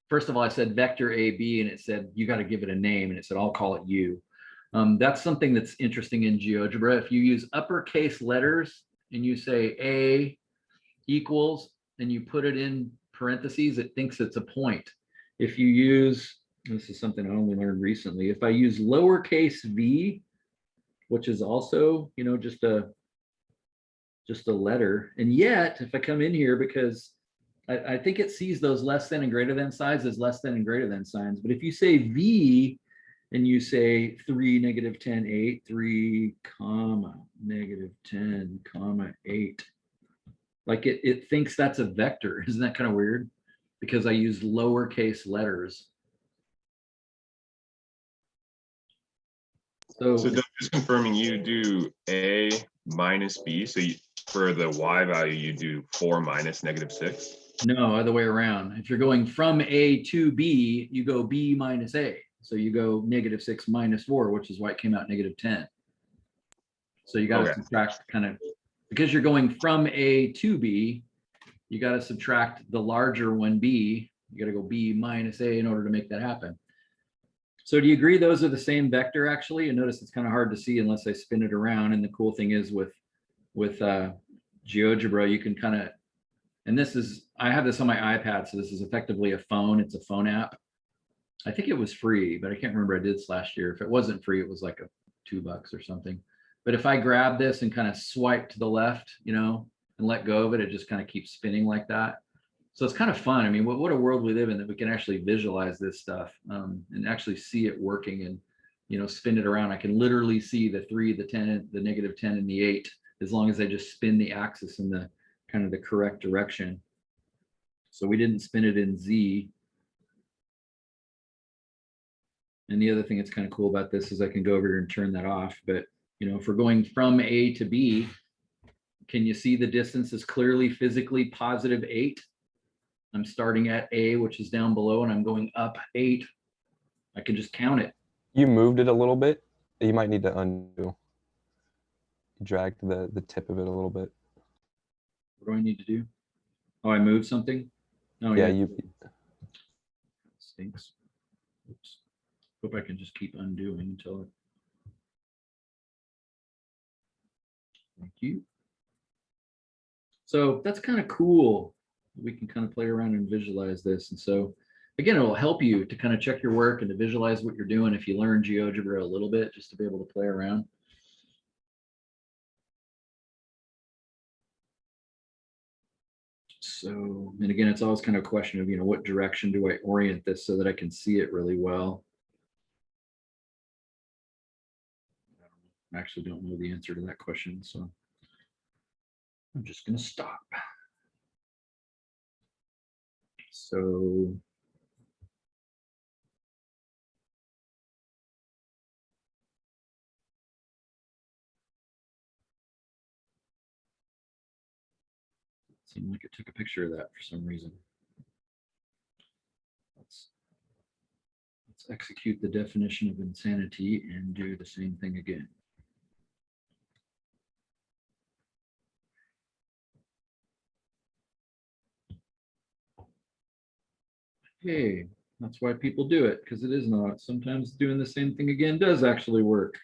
first of all, I said vector A, B, and it said you got to give it a name, and it said I'll call it U. That's something that's interesting in GeoGebra. If you use uppercase letters and you say A equals, and you put it in parentheses, it thinks it's a point. If you use, this is something I only learned recently, if I use lowercase v, which is also, you know, just a letter, and yet if I come in here, because I think it sees those less than and greater than signs as less than and greater than signs, but if you say v and you say 3, negative 10, 8, 3, comma, negative 10, comma, 8, like it thinks that's a vector. Isn't that kind of weird? Because I use lowercase letters. So So Doug, just confirming you do A minus B. So you, for the Y value, you do 4 minus negative 6. no, other way around. If you're going from A to B, you go B minus A. So you go negative 6 minus 4, which is why it came out negative 10. So you got to Okay. subtract kind of, because you're going from A to B, you got to subtract the larger one B. You got to go B minus A in order to make that happen. So do you agree those are the same vector actually? And notice it's kind of hard to see unless I spin it around. And the cool thing is with GeoGebra, you can kind of, and this is, I have this on my iPad, so this is effectively a phone. It's a phone app. I think it was free, but I can't remember. I did this last year. If it wasn't free, it was like $2 or something. But if I grab this and kind of swipe to the left, you know, and let go of it, it just kind of keeps spinning like that. So it's kind of fun. I mean, what a world we live in that we can actually visualize this stuff and actually see it working and, you know, spin it around. I can literally see the 3, the 10, the negative 10, and the 8, as long as I just spin the axis in the kind of the correct direction. So we didn't spin it in Z. And the other thing that's kind of cool about this is I can go over here and turn that off. But, you know, if we're going from A to B, can you see the distance is clearly physically positive 8? I'm starting at A, which is down below, and I'm going up 8. I can just count it. You moved it a little bit. You might need to undo. You dragged the tip of it a little bit. What do I need to do? Oh, I moved something? Oh, Yeah, yeah. you. Stinks. Oops. Hope I can just keep undoing until it. Thank you. So that's kind of cool. We can kind of play around and visualize this. And so again, it will help you to kind of check your work and to visualize what you're doing if you learn GeoGebra a little bit, just to be able to play around. So, and again, it's always kind of a question of, you know, what direction do I orient this so that I can see it really well? I actually don't know the answer to that question, so I'm just going to stop. So it seemed like it took a picture of that for some reason. Let's execute the definition of insanity and do the same thing again. Hey, that's why people do it, because it is not. Sometimes doing the same thing again does actually work.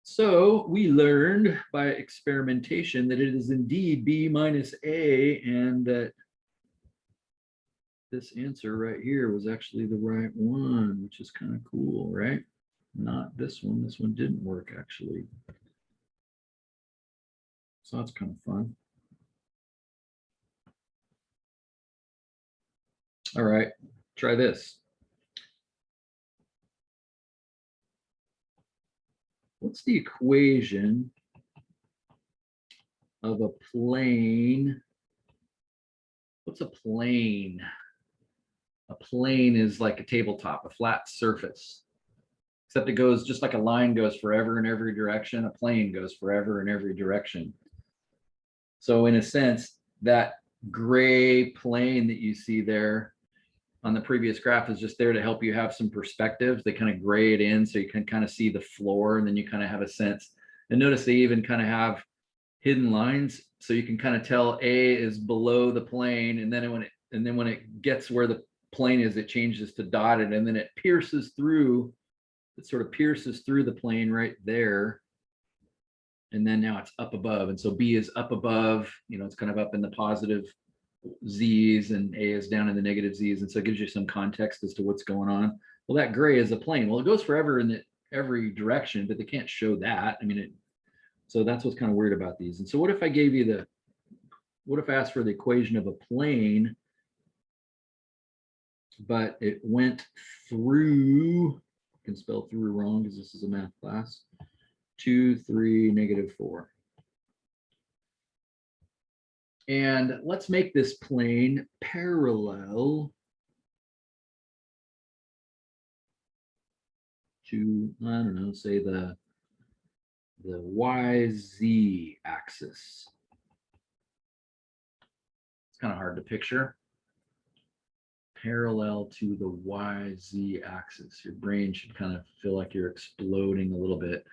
So we learned by experimentation that it is indeed B minus A, and that this answer right here was actually the right one, which is kind of cool, right? Not this one. This one didn't work actually. So that's kind of fun. All right, try this. What's the equation of a plane? What's a plane? A plane is like a tabletop, a flat surface. Except it goes just like a line goes forever in every direction, a plane goes forever in every direction. So in a sense, that gray plane that you see there on the previous graph is just there to help you have some perspectives. They kind of gray it in so you can kind of see the floor, and then you kind of have a sense. And notice they even kind of have hidden lines, so you can kind of tell A is below the plane, and then when it gets where the plane is, it changes to dotted, and then it pierces through. It sort of pierces through the plane right there. And then now it's up above. And so B is up above, it's kind of up in the positive Z's, and A is down in the negative Z's. And so it gives you some context as to what's going on. Well, that gray is a plane. Well, it goes forever in every direction, but they can't show that. So that's what's kind of weird about these. And so what if I asked for the equation of a plane, but it went through, I can spell through wrong because this is a math class, 2, 3, -4. And let's make this plane parallel to, I don't know, say the YZ axis. It's kind of hard to picture. Parallel to the YZ axis. Your brain should kind of feel like you're exploding a little bit.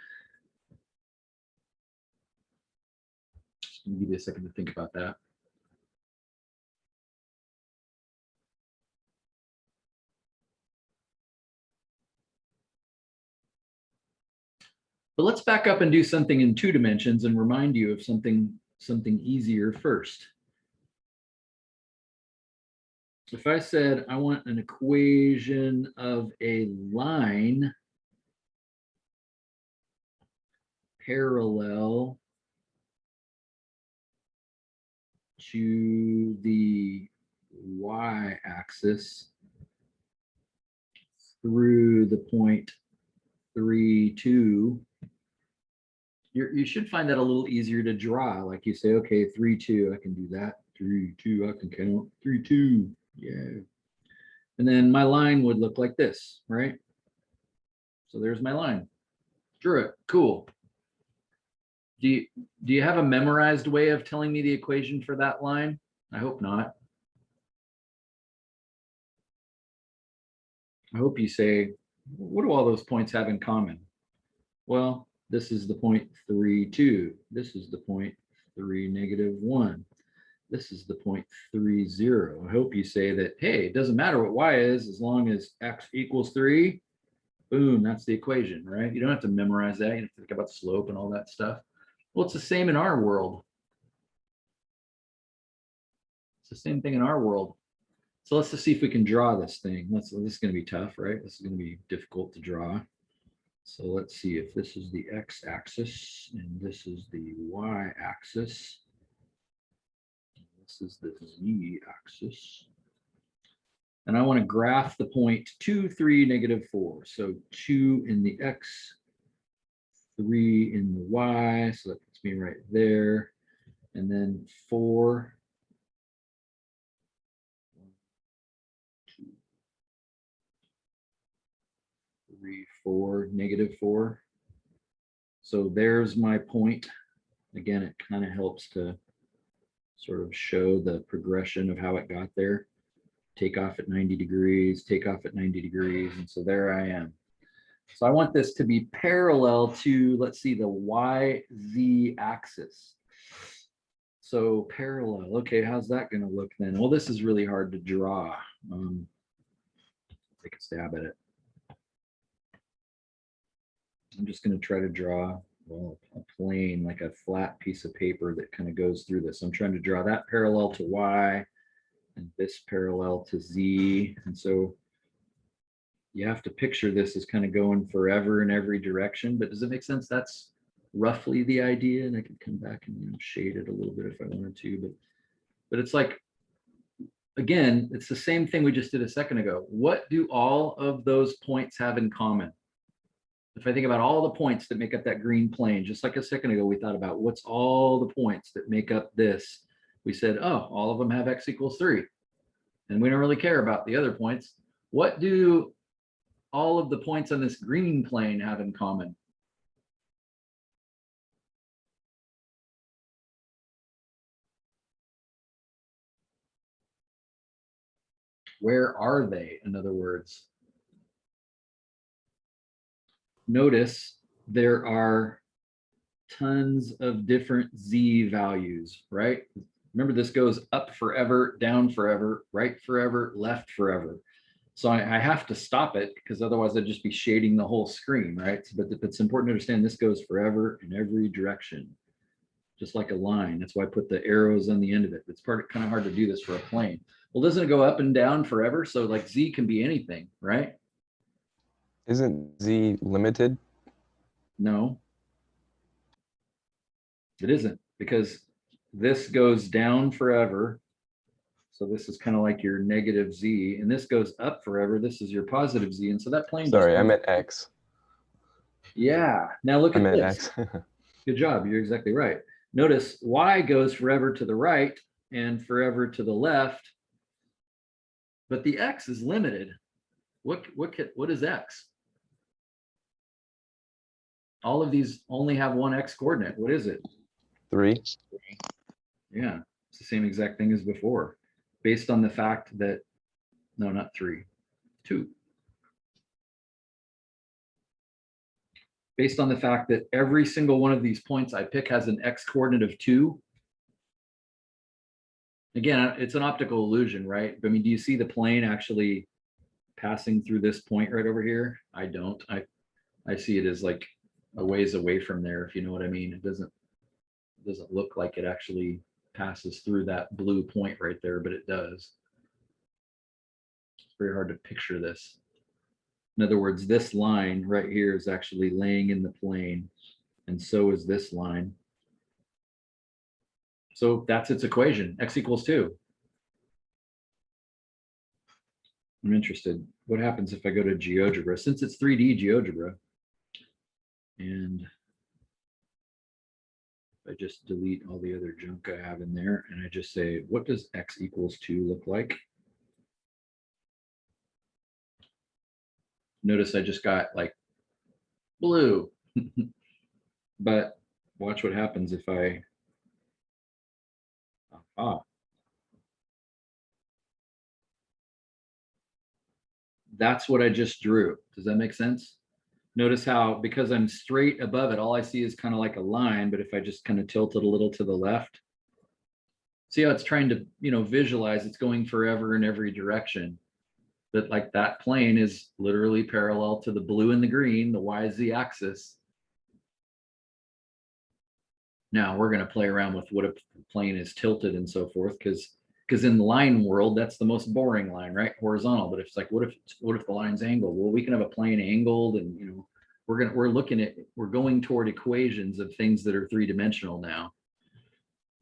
Just gonna give you a second to think about that. But let's back up and do something in 2 dimensions and remind you of something easier first. If I said I want an equation of a line parallel to the y-axis through the point 3, 2, you should find that a little easier to draw. Like you say, okay, 3, 2, I can do that. 3, 2, I can count. 3, 2. Yeah. And then my line would look like this, right? So there's my line. Drew it. Cool. Do you have a memorized way of telling me the equation for that line? I hope not. I hope you say, what do all those points have in common? Well, this is the point 3, 2. This is the point 3, -1. This is the point 3, 0. I hope you say that, hey, it doesn't matter what y is as long as x equals 3. Boom, that's the equation, right? You don't have to memorize that. You have to think about slope and all that stuff. Well, it's the same in our world. It's the same thing in our world. So let's just see if we can draw this thing. This is going to be tough, right? This is going to be difficult to draw. So let's see if this is the x-axis and this is the y-axis. This is the z-axis. And I want to graph the point 2, 3, -4. So 2 in the x, 3 in the y. So that puts me right there. And then 4. 1, 2, 3, 4, -4. So there's my point. Again, it kind of helps to sort of show the progression of how it got there. Take off at 90 degrees, take off at 90 degrees. And so there I am. So I want this to be parallel to, let's see, the YZ axis. So parallel, okay, how's that going to look then? Well, this is really hard to draw. Take a stab at it. I'm just going to try to draw, well, a plane, like a flat piece of paper that kind of goes through this. I'm trying to draw that parallel to Y and this parallel to Z. And so you have to picture this as kind of going forever in every direction. But does it make sense? That's roughly the idea. And I could come back and shade it a little bit if I wanted to. But it's like, again, it's the same thing we just did a second ago. What do all of those points have in common? If I think about all the points that make up that green plane, just like a second ago, we thought about what's all the points that make up this. We said, oh, all of them have x equals 3. And we don't really care about the other points. What do all of the points on this green plane have in common? Where are they, in other words? Notice there are tons of different z values, right? Remember, this goes up forever, down forever, right forever, left forever. So I have to stop it because otherwise I'd just be shading the whole screen, right? But it's important to understand this goes forever in every direction, just like a line. That's why I put the arrows on the end of it. It's kind of hard to do this for a plane. Well, doesn't it go up and down forever? So like z can be anything, right? Isn't z limited? No, it isn't, because this goes down forever. So this is kind of like your negative z, and this goes up forever. This is your positive z. And so that plane. Sorry, I just, meant x. yeah. Now look I at meant this. x. Good job. You're exactly right. Notice y goes forever to the right and forever to the left, but the x is limited. What is x? All of these only have one x coordinate. What is it? 3. Yeah, it's the same exact thing as before, based on the fact that, no, not 3, 2. Based on the fact that every single one of these points I pick has an x coordinate of 2. Again, it's an optical illusion, right? I mean, do you see the plane actually passing through this point right over here? I don't. I see it as like a ways away from there, if you know what I mean. It doesn't look like it actually passes through that blue point right there, but it does. It's very hard to picture this. In other words, this line right here is actually laying in the plane, and so is this line. So that's its equation, x equals 2. I'm interested. What happens if I go to GeoGebra? Since it's 3D GeoGebra, and I just delete all the other junk I have in there, and I just say, what does x equals 2 look like? Notice I just got like blue, but watch what happens if I, that's what I just drew. Does that make sense? Notice how, because I'm straight above it, all I see is kind of like a line, but if I just kind of tilt it a little to the left, see how it's trying to, visualize it's going forever in every direction. But like that plane is literally parallel to the blue and the green, the YZ axis. Now we're going to play around with what a plane is tilted and so forth, because in the line world, that's the most boring line, right? Horizontal. But if it's like, what if the line's angled? Well, we can have a plane angled, and we're going toward equations of things that are 3-dimensional now.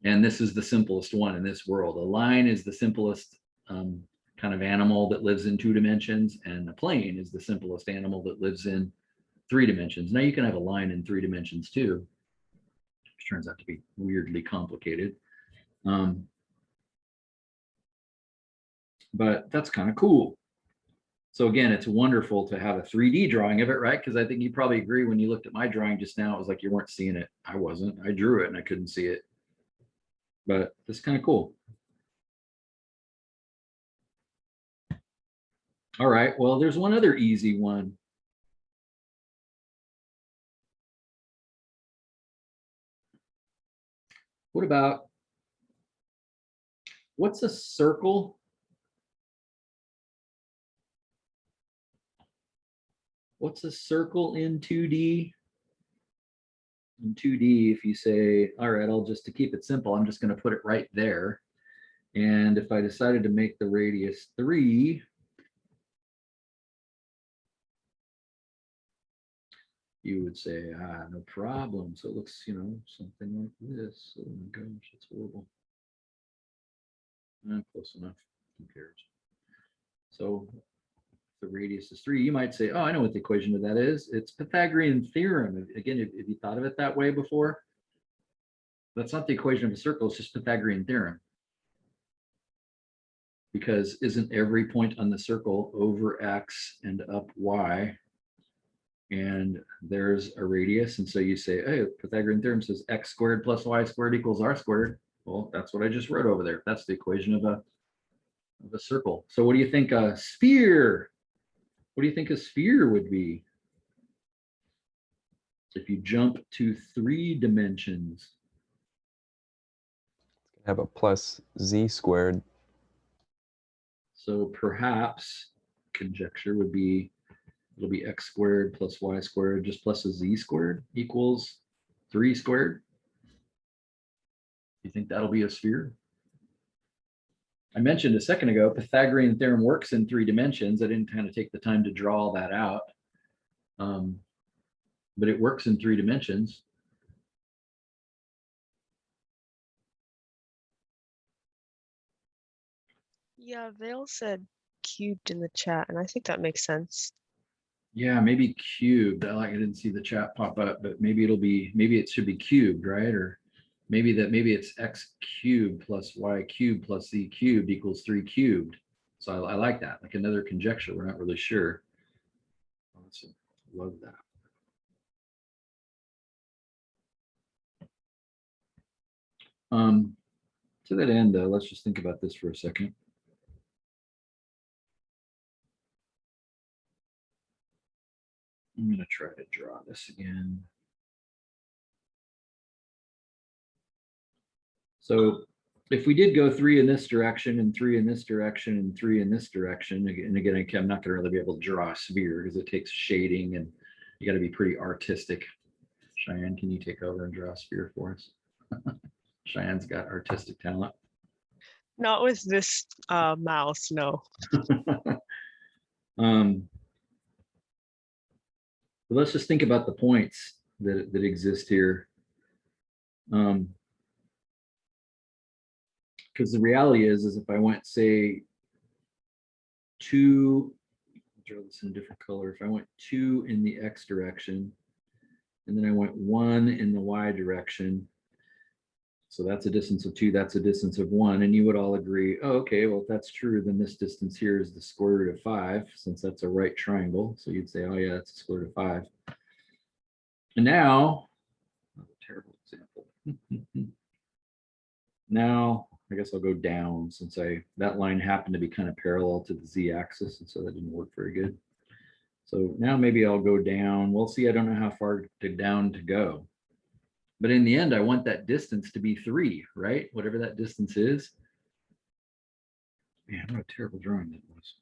And this is the simplest one in this world. A line is the simplest kind of animal that lives in 2 dimensions, and a plane is the simplest animal that lives in 3 dimensions. Now you can have a line in 3 dimensions too, which turns out to be weirdly complicated. But that's kind of cool. So again, it's wonderful to have a 3D drawing of it, right? Because I think you probably agree, when you looked at my drawing just now, it was like you weren't seeing it. I wasn't. I drew it and I couldn't see it. But that's kind of cool. All right, well, there's one other easy one. What about, what's a circle? What's a circle in 2D? In 2D, if you say, all right, to keep it simple, I'm just going to put it right there. And if I decided to make the radius 3, you would say, no problem. So it looks, something like this. Oh my gosh, it's horrible. Close enough. Who cares? So the radius is 3. You might say, oh, I know what the equation of that is. It's Pythagorean theorem. Again, if you thought of it that way before, that's not the equation of a circle. It's just Pythagorean theorem. Because isn't every point on the circle over x and up y? And there's a radius. And so you say, hey, Pythagorean theorem says x squared plus y squared equals r squared. Well, that's what I just wrote over there. That's the equation of a circle. So what do you think a sphere? What do you think a sphere would be? If you jump to 3 dimensions. Have a plus z squared. So perhaps conjecture would be, it'll be x squared plus y squared just plus a z squared equals 3 squared. You think that'll be a sphere? I mentioned a second ago, Pythagorean theorem works in 3 dimensions. I didn't kind of take the time to draw all that out. But it works in 3 dimensions. Yeah, Vale said cubed in the chat, and I think that makes sense. Yeah, maybe cubed. I didn't see the chat pop up, but maybe it should be cubed, right? Or maybe it's x cubed plus y cubed plus z cubed equals 3 cubed. So I like that, like another conjecture. We're not really sure. Love that. To that end, let's just think about this for a second. I'm going to try to draw this again. So if we did go 3 in this direction and 3 in this direction and 3 in this direction, and again, I'm not going to really be able to draw a sphere because it takes shading and you got to be pretty artistic. Cheyenne, can you take over and draw a sphere for us? Cheyenne's got artistic talent. Not with this mouse, no. But let's just think about the points that exist here. Because the reality is if I went, say, 2, draw this in a different color. If I went 2 in the x direction, and then I went 1 in the y direction, so that's a distance of 2, that's a distance of 1, and you would all agree, oh, okay, well, if that's true, then this distance here is the square root of 5, since that's a right triangle. So you'd say, oh yeah, that's the square root of 5. And now, oh, terrible example. Now, I guess I'll go down since that line happened to be kind of parallel to the z-axis, and so that didn't work very good. So now maybe I'll go down. We'll see, I don't know how far down to go. But in the end, I want that distance to be 3, right? Whatever that distance is. Man, what a terrible drawing that was.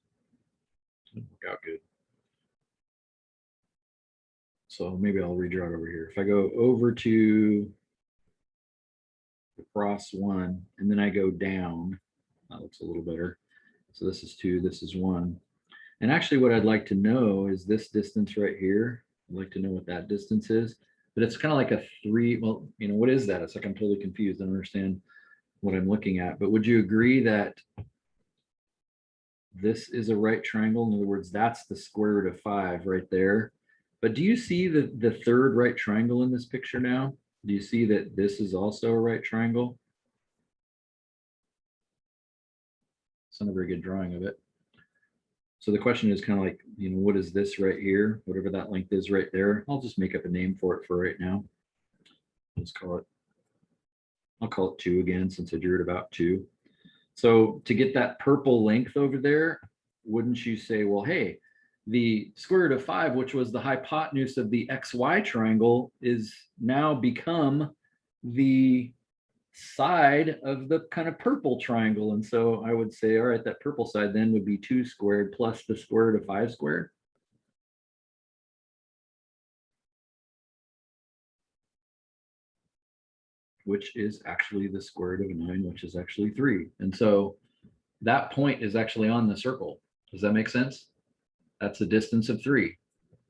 Didn't work out good. So maybe I'll redraw it over here. If I go over to across 1, and then I go down, that looks a little better. So this is 2, this is 1. And actually what I'd like to know is this distance right here. I'd like to know what that distance is. But it's kind of like a 3, well, you know, what is that? It's like I'm totally confused. I don't understand what I'm looking at. But would you agree that this is a right triangle? In other words, that's the square root of 5 right there. But do you see the third right triangle in this picture now? Do you see that this is also a right triangle? It's not a very good drawing of it. So the question is kind of like, you know, what is this right here? Whatever that length is right there. I'll just make up a name for it for right now. Let's call it, I'll call it 2 again, since I drew it about 2. So to get that purple length over there, wouldn't you say, well, hey, the square root of 5, which was the hypotenuse of the XY triangle, is now become the side of the kind of purple triangle. And so I would say, all right, that purple side then would be 2 squared plus the square root of 5 squared. Which is actually the square root of 9, which is actually 3. And so that point is actually on the circle. Does that make sense? That's a distance of 3.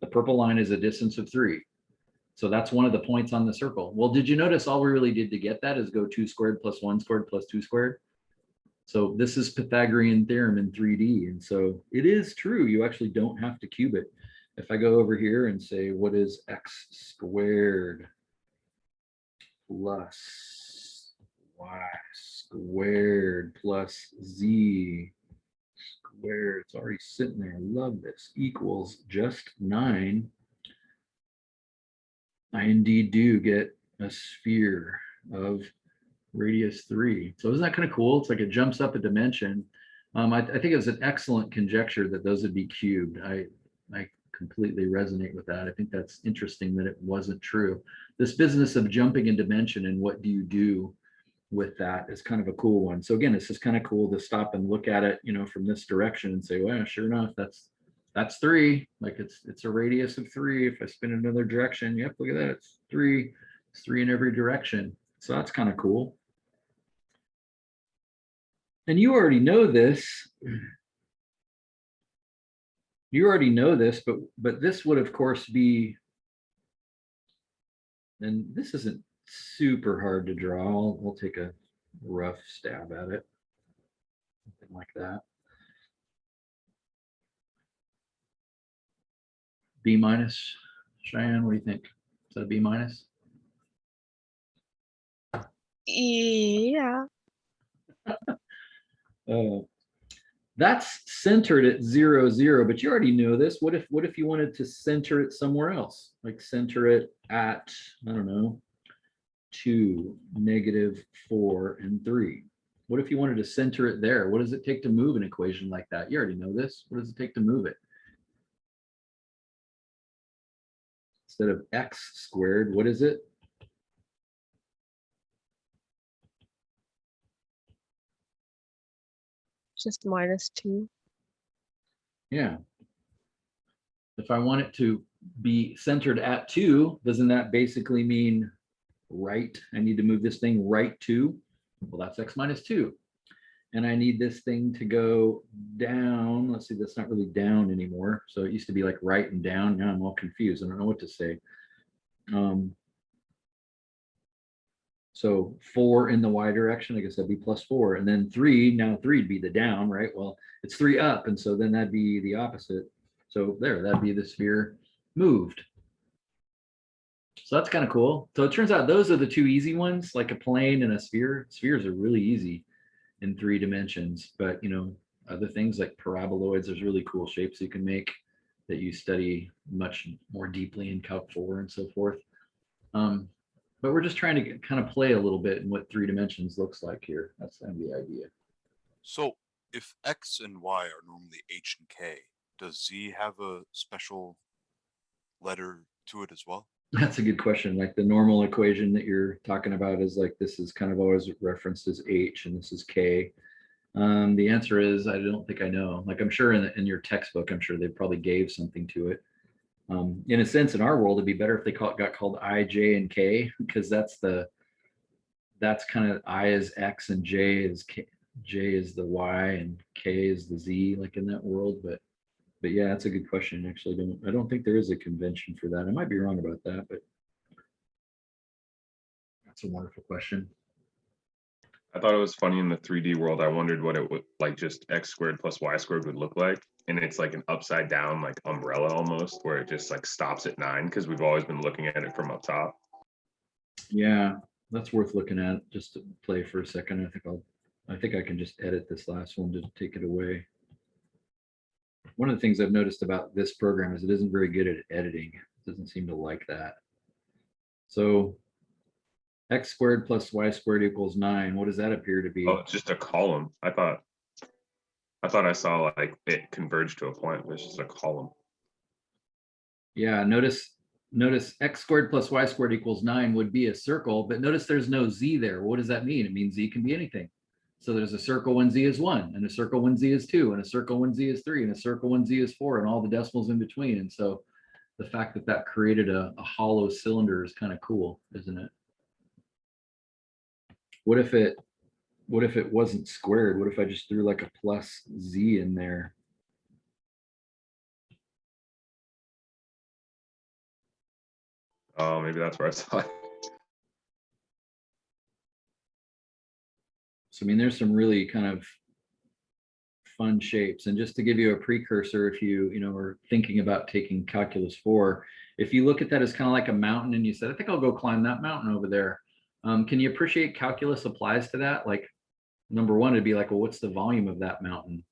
The purple line is a distance of 3. So that's one of the points on the circle. Well, did you notice all we really did to get that is go 2 squared plus 1 squared plus 2 squared? So this is Pythagorean theorem in 3D. And so it is true. You actually don't have to cube it. If I go over here and say, what is x squared plus y squared plus z squared, it's already sitting there. I love this, equals just 9. I indeed do get a sphere of radius 3. So isn't that kind of cool? It's like it jumps up a dimension. I think it was an excellent conjecture that those would be cubed. I completely resonate with that. I think that's interesting that it wasn't true. This business of jumping in dimension and what do you do with that is kind of a cool one. So again, it's just kind of cool to stop and look at it, you know, from this direction and say, well, sure enough, that's 3. Like it's a radius of 3. If I spin in another direction, yep, look at that, it's 3. It's 3 in every direction. So that's kind of cool. And you already know this. You already know this, but this would of course be, and this isn't super hard to draw. We'll take a rough stab at it. Something like that. B minus, Cheyenne, what do you think? Is that a B minus? Yeah. That's centered at 0, 0, but you already know this. What if you wanted to center it somewhere else? Like center it at, I don't know, 2, -4, and 3. What if you wanted to center it there? What does it take to move an equation like that? You already know this. What does it take to move it? Instead of x squared, what is it? Just -2. Yeah. If I want it to be centered at 2, doesn't that basically mean right? I need to move this thing right 2. Well, that's x minus 2. And I need this thing to go down. Let's see, that's not really down anymore. So it used to be like right and down. Now I'm all confused. I don't know what to say. So 4 in the y direction, I guess that'd be +4. And then 3, now 3 would be the down, right? Well, it's 3 up. And so then that'd be the opposite. So there, that'd be the sphere moved. So that's kind of cool. So it turns out those are the 2 easy ones, like a plane and a sphere. Spheres are really easy in 3 dimensions, but you know, other things like paraboloids, there's really cool shapes you can make that you study much more deeply in Calc 4 and so forth. But we're just trying to kind of play a little bit in what 3 dimensions looks like here. That's kind of the idea. So if X and Y are normally H and K, does Z have a special letter to it as well? That's a good question. Like the normal equation that you're talking about is like, this is kind of always referenced as H and this is K. The answer is, I don't think I know. Like I'm sure in your textbook, I'm sure they probably gave something to it. In a sense, in our world, it'd be better if they got called I, J, and K, because that's kind of I is X and J is K, J is the Y and K is the Z, like in that world. But yeah, that's a good question. Actually, I don't think there is a convention for that. I might be wrong about that, but that's a wonderful question. I thought it was funny in the 3D world. I wondered what it would like just x squared plus y squared would look like. And it's like an upside down, like umbrella almost, where it just like stops at 9 because we've always been looking at it from up top. Yeah, that's worth looking at. Just to play for a second. I think I can just edit this last one to take it away. One of the things I've noticed about this program is it isn't very good at editing. It doesn't seem to like that. So x squared plus y squared equals 9. What does that appear to be? Oh, it's just a column. I thought I saw like it converged to a point, but it's just a column. Yeah, notice x squared plus y squared equals 9 would be a circle, but notice there's no z there. What does that mean? It means z can be anything. So there's a circle when z is 1, and a circle when z is 2, and a circle when z is 3, and a circle when z is 4, and all the decimals in between. And so the fact that that created a hollow cylinder is kind of cool, isn't it? What if it wasn't squared? What if I just threw like a plus z in there? Oh, maybe that's where I saw it. So I mean, there's some really kind of fun shapes. And just to give you a precursor, if you know, are thinking about taking Calculus 4, if you look at that as kind of like a mountain and you said, I think I'll go climb that mountain over there. Can you appreciate calculus applies to that? Like, number one, it'd be like, well, what's the volume of that mountain?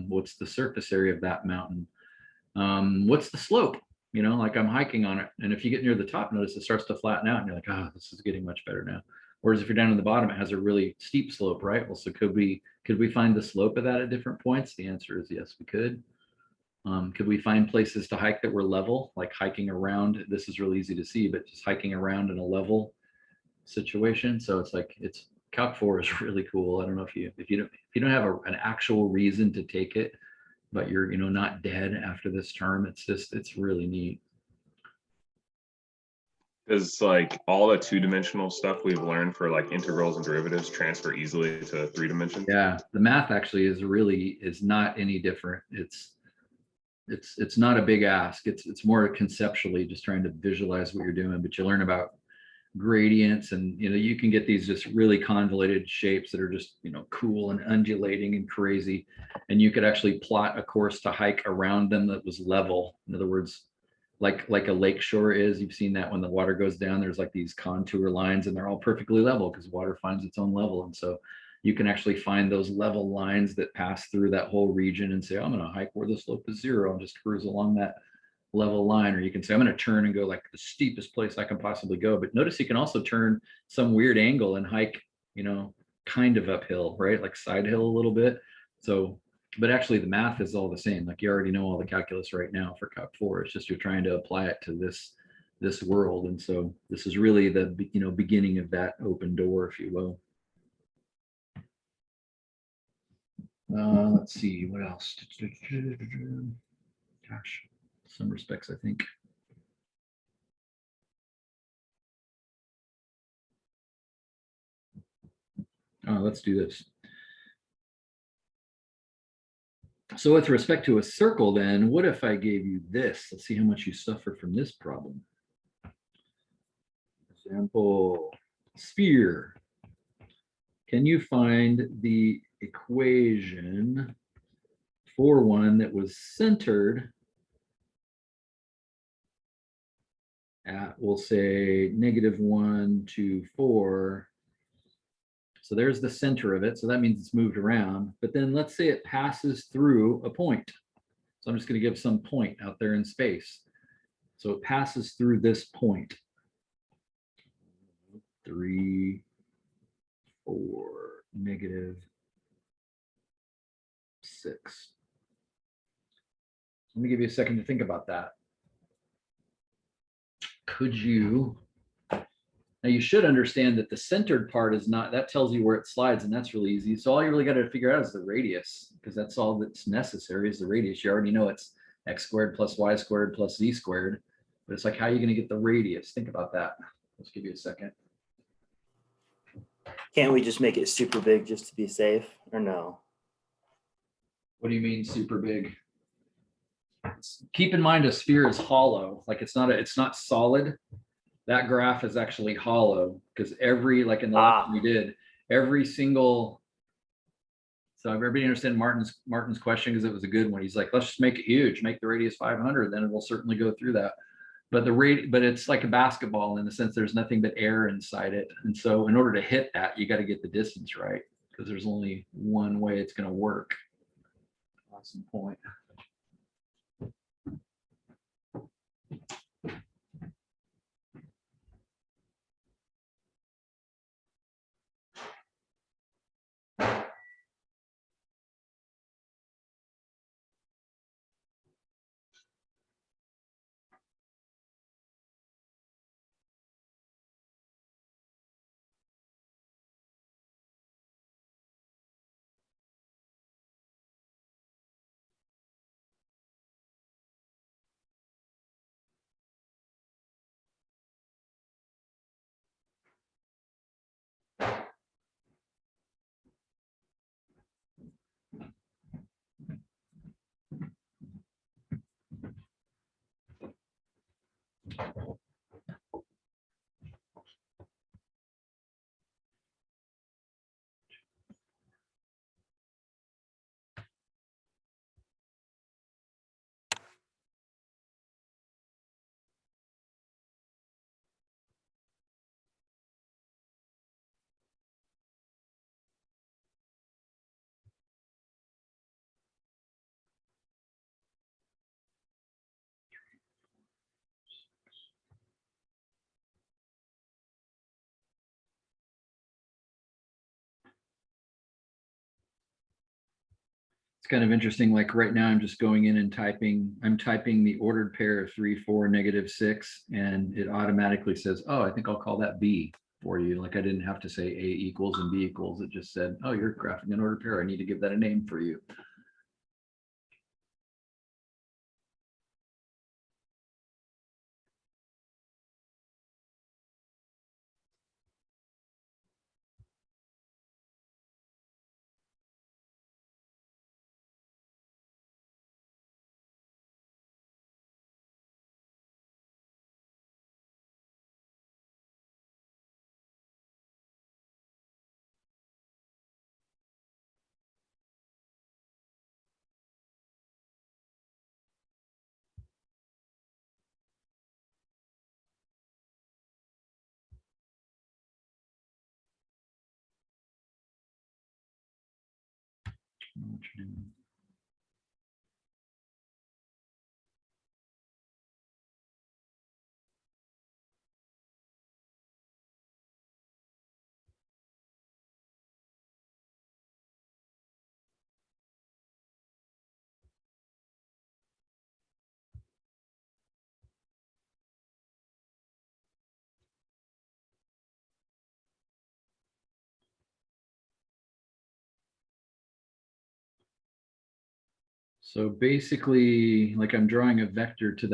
What's the surface area of that mountain? What's the slope? You know, like I'm hiking on it. And if you get near the top, notice it starts to flatten out and you're like, oh, this is getting much better now. Whereas if you're down at the bottom, it has a really steep slope, right? Well, so could we find the slope of that at different points? The answer is yes, we could. Could we find places to hike that were level, like hiking around? This is really easy to see, but just hiking around in a level situation. So it's like, it's Calc 4 is really cool. I don't know if you don't have an actual reason to take it, but you're, you know, not dead after this term. It's just, it's really neat. Does like all the two-dimensional stuff we've learned for like integrals and derivatives transfer easily to 3 dimensions? Yeah, the math actually is not any different. It's not a big ask. It's more conceptually just trying to visualize what you're doing, but you learn about gradients, and you know, you can get these just really convoluted shapes that are just, you know, cool and undulating and crazy, and you could actually plot a course to hike around them that was level. In other words, like a lake shore is, you've seen that when the water goes down, there's like these contour lines and they're all perfectly level because water finds its own level. And so you can actually find those level lines that pass through that whole region and say, I'm going to hike where the slope is 0 and just cruise along that level line. Or you can say, I'm going to turn and go like the steepest place I can possibly go. But notice you can also turn some weird angle and hike, you know, kind of uphill, right? Like side hill a little bit. So, but actually the math is all the same. Like you already know all the calculus right now for Calc 4. It's just you're trying to apply it to this world. And so this is really the, you know, beginning of that open door, if you will. Let's see, what else? Gosh, some respects, I think. Let's do this. So with respect to a circle, then, what if I gave you this? Let's see how much you suffer from this problem. Example, sphere. Can you find the equation for one that was centered at, we'll say, -1 to 4. So there's the center of it. So that means it's moved around. But then let's say it passes through a point. So I'm just going to give some point out there in space. So it passes through this point. 3, 4, -6. Let me give you a second to think about that. Could you, now you should understand that the centered part is not, that tells you where it slides, and that's really easy. So all you really got to figure out is the radius, because that's all that's necessary is the radius. You already know it's x² + y² + z², but it's like, how are you going to get the radius? Think about that. Let's give you a second. Can't we just make it super big just to be safe, or no? What do you mean super big? Keep in mind a sphere is hollow. Like it's not solid. That graph is actually hollow because every, like in the last we did, every single. So everybody understand Martin's question, because it was a good one. He's like, let's just make it huge, make the radius 500, then it will certainly go through that. But but it's like a basketball in the sense there's nothing but air inside it. And so in order to hit that, you got to get the distance right, because there's only one way it's going to work. Awesome point. It's kind of interesting, like right now, I'm just going in and I'm typing the ordered pair of 3, 4, -6, and it automatically says, oh, I think I'll call that B for you. Like I didn't have to say A equals and B equals. It just said, oh, you're graphing an ordered pair. I need to give that a name for you. What you're doing. So basically, like I'm drawing a vector to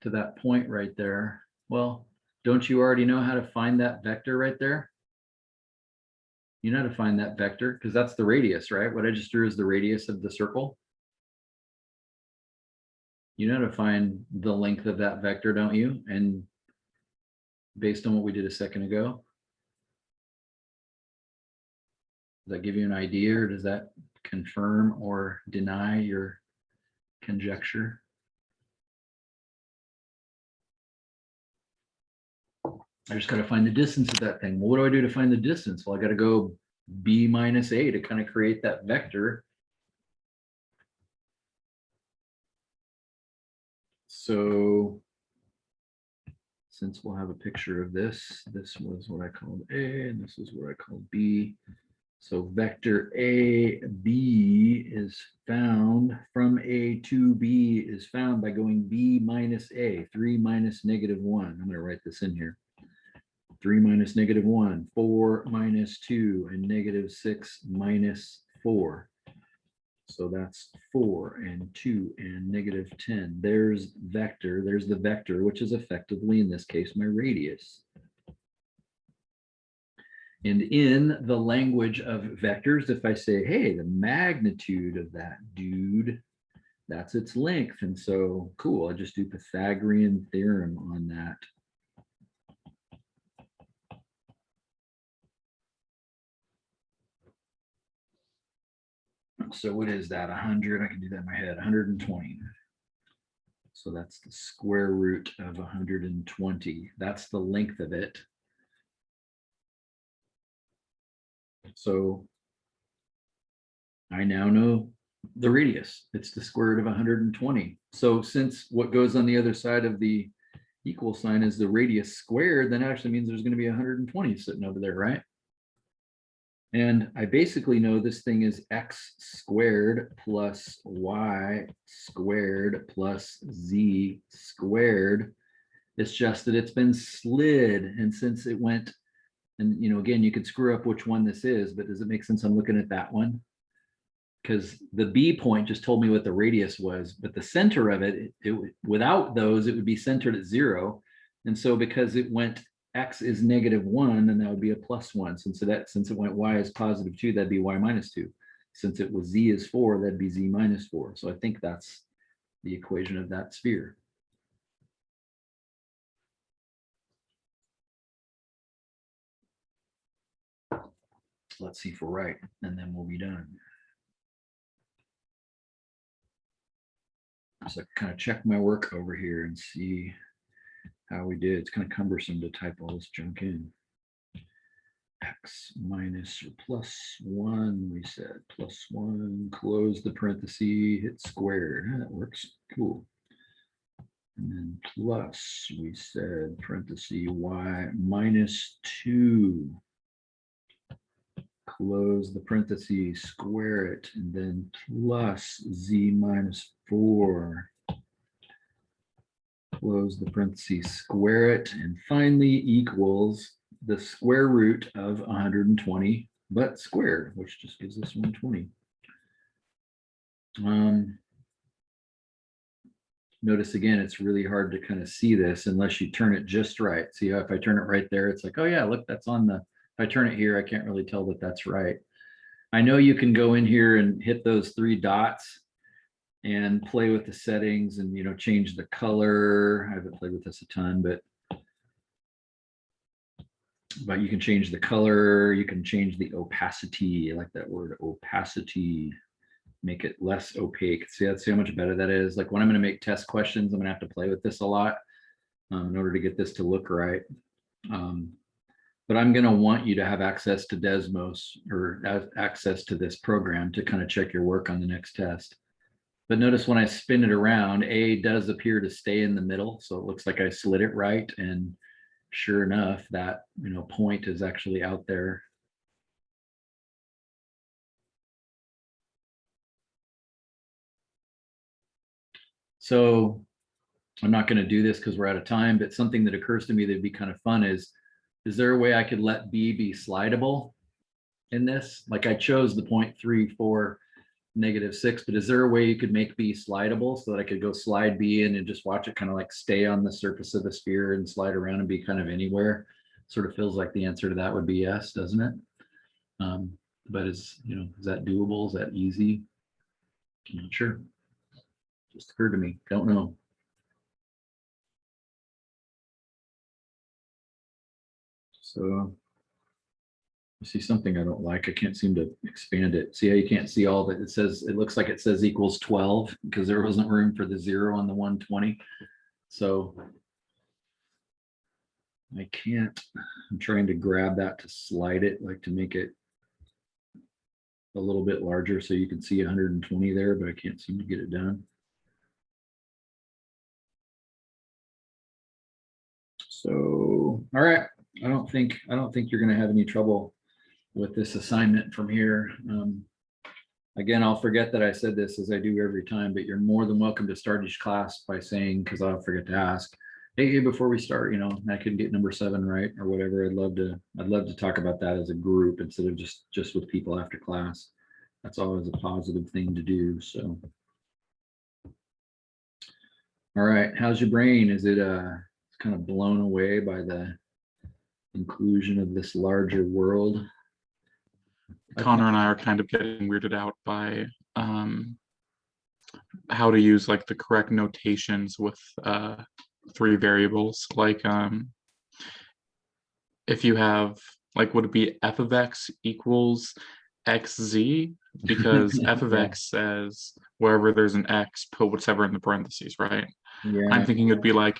that point right there. Well, don't you already know how to find that vector right there? You know how to find that vector because that's the radius, right? What I just drew is the radius of the circle. You know how to find the length of that vector, don't you? And based on what we did a second ago, does that give you an idea, or does that confirm or deny your conjecture? I just got to find the distance of that thing. Well, what do I do to find the distance? Well, I got to go B minus A to kind of create that vector. So since we'll have a picture of this, this was what I called A, and this is what I called B. So vector A, B is found from A to B is found by going B minus A, 3 minus -1. I'm going to write this in here. 3 minus -1, 4 minus 2, and -6 minus 4. So that's 4 and 2 and -10. There's vector. There's the vector, which is effectively, in this case, my radius. And in the language of vectors, if I say, hey, the magnitude of that dude, that's its length. And so, cool, I just do Pythagorean theorem on that. So what is that? 100, I can do that in my head, 120. So that's the square root of 120. That's the length of it. So I now know the radius. It's the square root of 120. So since what goes on the other side of the equal sign is the radius squared, then it actually means there's going to be 120 sitting over there, right? And I basically know this thing is x squared plus y squared plus z squared. It's just that it's been slid. And since it went, and again, you could screw up which one this is, but does it make sense I'm looking at that one? Because the B point just told me what the radius was, but the center of it, without those, it would be centered at 0. And so because it went x is -1, and that would be a +1. Since it went y is +2, that'd be y -2. Since it was z is 4, that'd be z -4. So I think that's the equation of that sphere. Let's see if we're right, and then we'll be done. So kind of check my work over here and see how we did. It's kind of cumbersome to type all this junk in. X minus or +1, we said +1, close the parenthesis, hit squared. That works, cool. And then plus, we said parenthesis y -2, close the parentheses, square it, and then plus z minus 4. Close the parentheses, square it, and finally equals the square root of 120, but squared, which just gives us 120. Notice again, it's really hard to kind of see this unless you turn it just right. See how if I turn it right there, it's like, oh yeah, look, that's on the, if I turn it here, I can't really tell that that's right. I know you can go in here and hit those 3 dots and play with the settings and, you know, change the color. I haven't played with this a ton, but you can change the color. You can change the opacity. I like that word, opacity. Make it less opaque. See how much better that is. Like when I'm going to make test questions, I'm going to have to play with this a lot in order to get this to look right. But I'm going to want you to have access to Desmos or access to this program to kind of check your work on the next test. But notice when I spin it around, A does appear to stay in the middle. So it looks like I slid it right. And sure enough, that, you know, point is actually out there. So I'm not going to do this because we're out of time, but something that occurs to me that'd be kind of fun is there a way I could let B be slidable in this? Like I chose the 0.34 -6, but is there a way you could make B slidable so that I could go slide B in and just watch it kind of like stay on the surface of the sphere and slide around and be kind of anywhere? Sort of feels like the answer to that would be yes, doesn't it? But is that doable? Is that easy? I'm not sure. Just occurred to me. Don't know. So I see something I don't like. I can't seem to expand it. See how you can't see all that? It says, it looks like it says equals 12 because there wasn't room for the 0 on the 120. So I can't, I'm trying to grab that to slide it, like to make it a little bit larger so you can see 120 there, but I can't seem to get it done. So, all right. I don't think you're going to have any trouble with this assignment from here. Again, I'll forget that I said this as I do every time, but you're more than welcome to start each class by saying, because I'll forget to ask, hey, before we start, I could get number 7 right or whatever. I'd love to talk about that as a group instead of just with people after class. That's always a positive thing to do. So, all right, how's your brain? Is it kind of blown away by the inclusion of this larger world? Connor and I are kind of getting weirded out by how to use like the correct notations with 3 variables. Like if you have, like, would it be f of x equals xz? Because f of x says wherever there's an x, put whatever in the parentheses, right? Yeah. I'm thinking it'd be like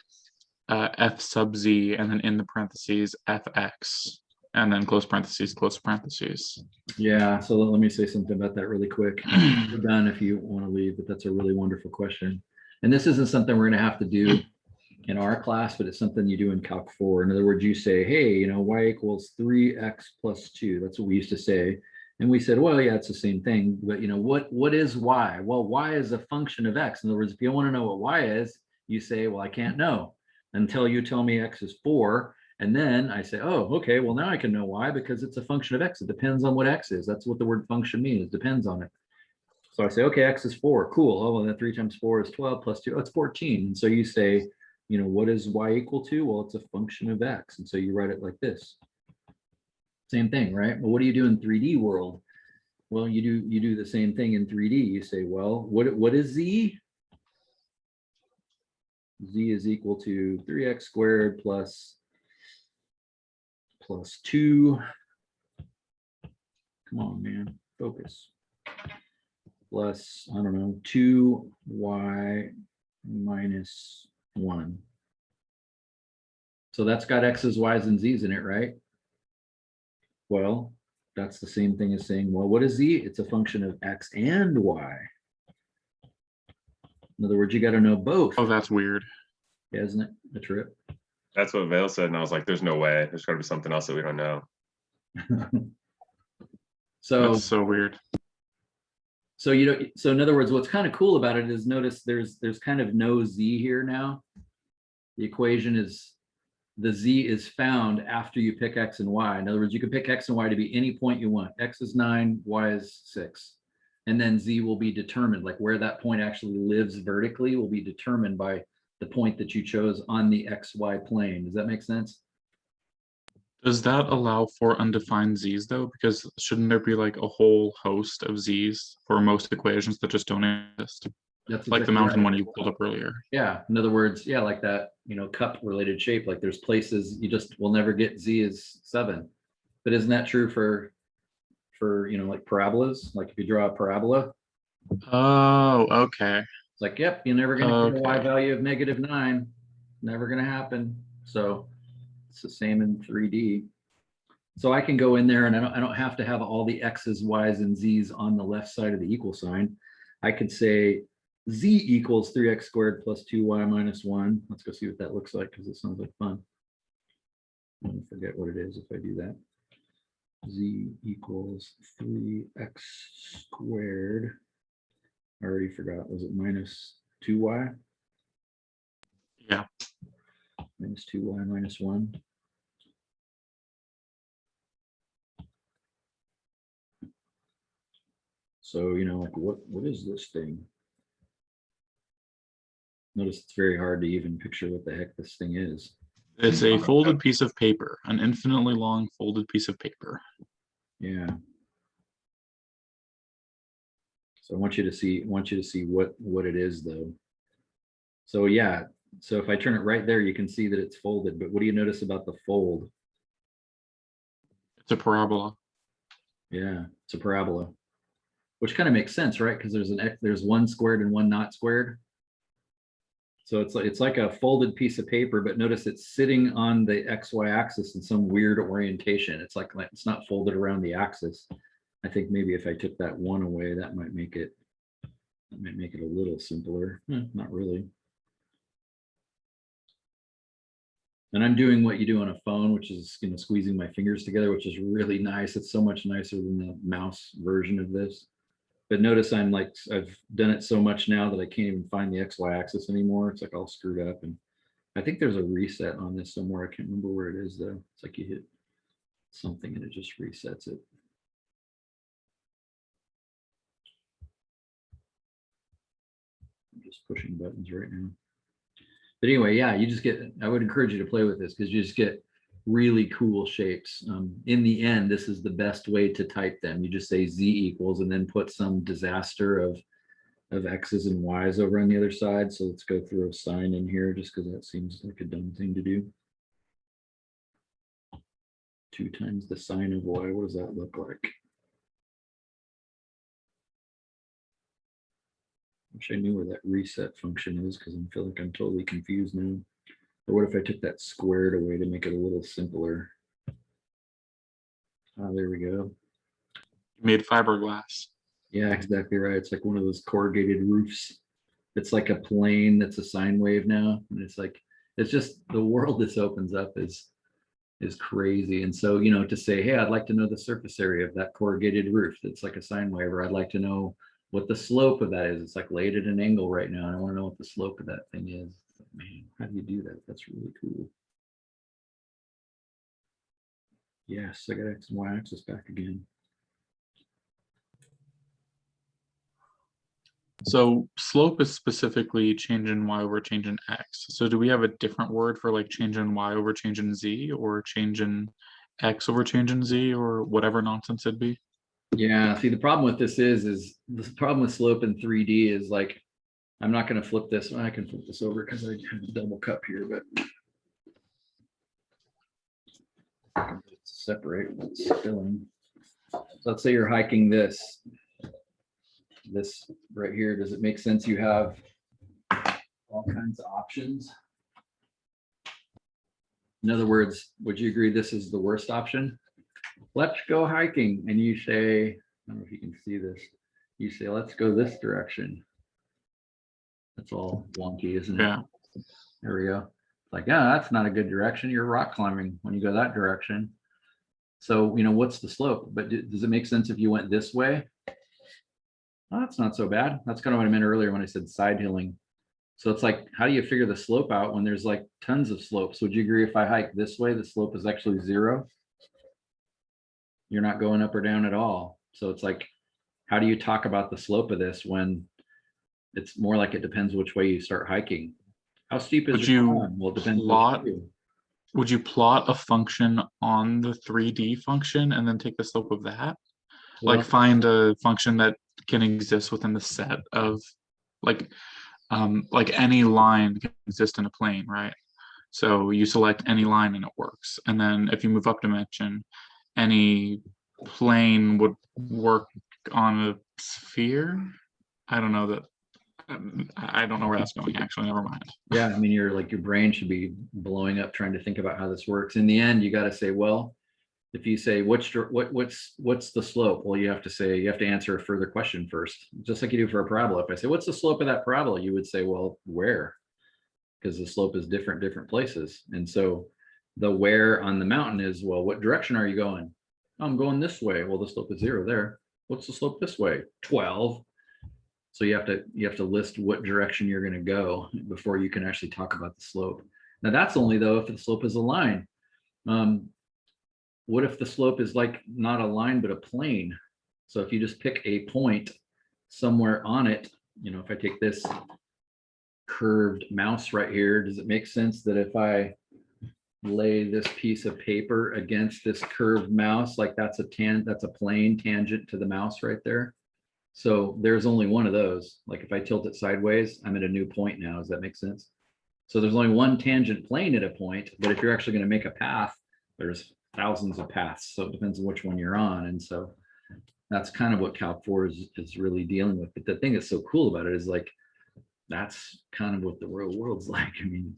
f sub z and then in the parentheses fx and then close parentheses, close parentheses. Yeah, so let me say something about that really quick. We're done if you want to leave, but that's a really wonderful question. And this isn't something we're going to have to do in our class, but it's something you do in Calc 4. In other words, you say, hey, y equals 3x plus 2. That's what we used to say. And we said, well, yeah, it's the same thing. But what is y? Well, y is a function of x. In other words, if you want to know what y is, you say, well, I can't know until you tell me x is 4. And then I say, oh, okay, well, now I can know why, because it's a function of x. It depends on what x is. That's what the word function means. It depends on it. So I say, okay, x is 4. Cool. Oh, well, then 3 times 4 is 12 plus 2. Oh, it's 14. And so you say, what is y equal to? Well, it's a function of x. And so you write it like this. Same thing, right? Well, what do you do in 3D world? Well, you do the same thing in 3D. You say, well, what is z? Z is equal to 3x squared plus 2. Come on, man, focus. Plus, I don't know, 2y minus 1. So that's got x's, y's, and z's in it, right? Well, that's the same thing as saying, well, what is z? It's a function of x and y. In other words, you got to know both. Oh, that's weird. Yeah, isn't it a trip? That's what Vale said, and I was like, there's no way. There's got to be something else that we don't know. So, That's so weird. so you know, so in other words, what's kind of cool about it is notice there's kind of no z here now. The equation is the z is found after you pick x and y. In other words, you can pick x and y to be any point you want. X is 9, y is 6. And then z will be determined, like where that point actually lives vertically will be determined by the point that you chose on the xy plane. Does that make sense? Does that allow for undefined z's though? Because shouldn't there be like a whole host of z's for most equations that just don't exist? That's Like the exactly mountain right. one you pulled up earlier. Yeah, in other words, yeah, like that, you know, cup related shape, like there's places you just will never get z is 7. But isn't that true for you know, like parabolas? Like if you draw a parabola, Oh, okay. it's like, yep, you're never gonna get a y Okay. value of -9. Never gonna happen. So it's the same in 3D. So I can go in there and I don't have to have all the x's, y's, and z's on the left side of the equal sign. I could say z equals 3x squared plus 2y minus 1. Let's go see what that looks like because it sounds like fun. I'm gonna forget what it is if I do that. Z equals 3x squared. I already forgot. Was it minus 2y? Yeah. Minus 2y minus 1. So, you know, like what is this thing? Notice it's very hard to even picture what the heck this thing is. It's a folded piece of paper, an infinitely long folded piece of paper. Yeah. So I want you to see what it is though. So yeah, so if I turn it right there, you can see that it's folded, but what do you notice about the fold? It's a parabola. Yeah, it's a parabola, which kind of makes sense, right? Because there's one squared and one not squared. So it's like a folded piece of paper, but notice it's sitting on the XY axis in some weird orientation. It's like it's not folded around the axis. I think maybe if I took that one away, that might make it a little simpler. Not really. And I'm doing what you do on a phone, which is, you know, squeezing my fingers together, which is really nice. It's so much nicer than the mouse version of this. But notice I've done it so much now that I can't even find the XY axis anymore. It's like all screwed up. And I think there's a reset on this somewhere. I can't remember where it is though. It's like you hit something and it just resets it. I'm just pushing buttons right now. But anyway, yeah, I would encourage you to play with this because you just get really cool shapes. In the end, this is the best way to type them. You just say z equals and then put some disaster of x's and y's over on the other side. So let's go through a sign in here just because that seems like a dumb thing to do. 2 times the sine of y, what does that look like? Wish I knew where that reset function is because I feel like I'm totally confused now. Or what if I took that squared away to make it a little simpler? Oh, there we go. Made fiberglass. Yeah, exactly right. It's like one of those corrugated roofs. It's like a plane that's a sine wave now. And it's like, it's just the world this opens up is crazy. And so, you know, to say, hey, I'd like to know the surface area of that corrugated roof that's like a sine wave, or I'd like to know what the slope of that is. It's like laid at an angle right now. And I want to know what the slope of that thing is. Man, how do you do that? That's really cool. Yes, I got X and Y axis back again. So slope is specifically change in y over change in x. So do we have a different word for like change in y over change in z, or change in x over change in z, or whatever nonsense it'd be? Yeah, see, the problem with this is the problem with slope in 3D is like, I'm not going to flip this. I can flip this over because I have a double cup here, but separate what's spilling. So let's say you're hiking this right here. Does it make sense? You have all kinds of options. In other words, would you agree this is the worst option? Let's go hiking. And you say, I don't know if you can see this. You say, let's go this direction. That's all wonky, isn't it? Yeah. There we go. It's like, yeah, that's not a good direction. You're rock climbing when you go that direction. So, what's the slope? But does it make sense if you went this way? Well, that's not so bad. That's kind of what I meant earlier when I said side hilling. So it's like, how do you figure the slope out when there's like tons of slopes? Would you agree if I hike this way, the slope is actually 0? You're not going up or down at all. So it's like, how do you talk about the slope of this when it's more like it depends which way you start hiking? How steep is Would your you climb? Well, it depends. plot- Would you plot a function on the 3D function and then take the slope of that? Like find a function that can exist within the set of like any line can exist in a plane, right? So you select any line and it works. And then if you move up dimension, any plane would work on a sphere. I don't know that. I don't know where that's going, actually. Never mind. Yeah, I mean, your brain should be blowing up trying to think about how this works. In the end, you got to say, well, if you say what's the slope? Well, you have to answer a further question first, just like you do for a parabola. If I say, what's the slope of that parabola? You would say, well, where? Because the slope is different places. And so the where on the mountain is, well, what direction are you going? I'm going this way. Well, the slope is 0 there. What's the slope this way? 12. So you have to list what direction you're going to go before you can actually talk about the slope. Now that's only though if the slope is a line. What if the slope is like not a line but a plane? So if you just pick a point somewhere on it, if I take this curved mouse right here, does it make sense that if I lay this piece of paper against this curved mouse, like that's a plane tangent to the mouse right there? So there's only one of those. Like if I tilt it sideways, I'm at a new point now. Does that make sense? So there's only one tangent plane at a point, but if you're actually going to make a path, there's thousands of paths. So it depends on which one you're on. And so that's kind of what Calc 4 is really dealing with. But the thing that's so cool about it is like, that's kind of what the real world's like. I mean,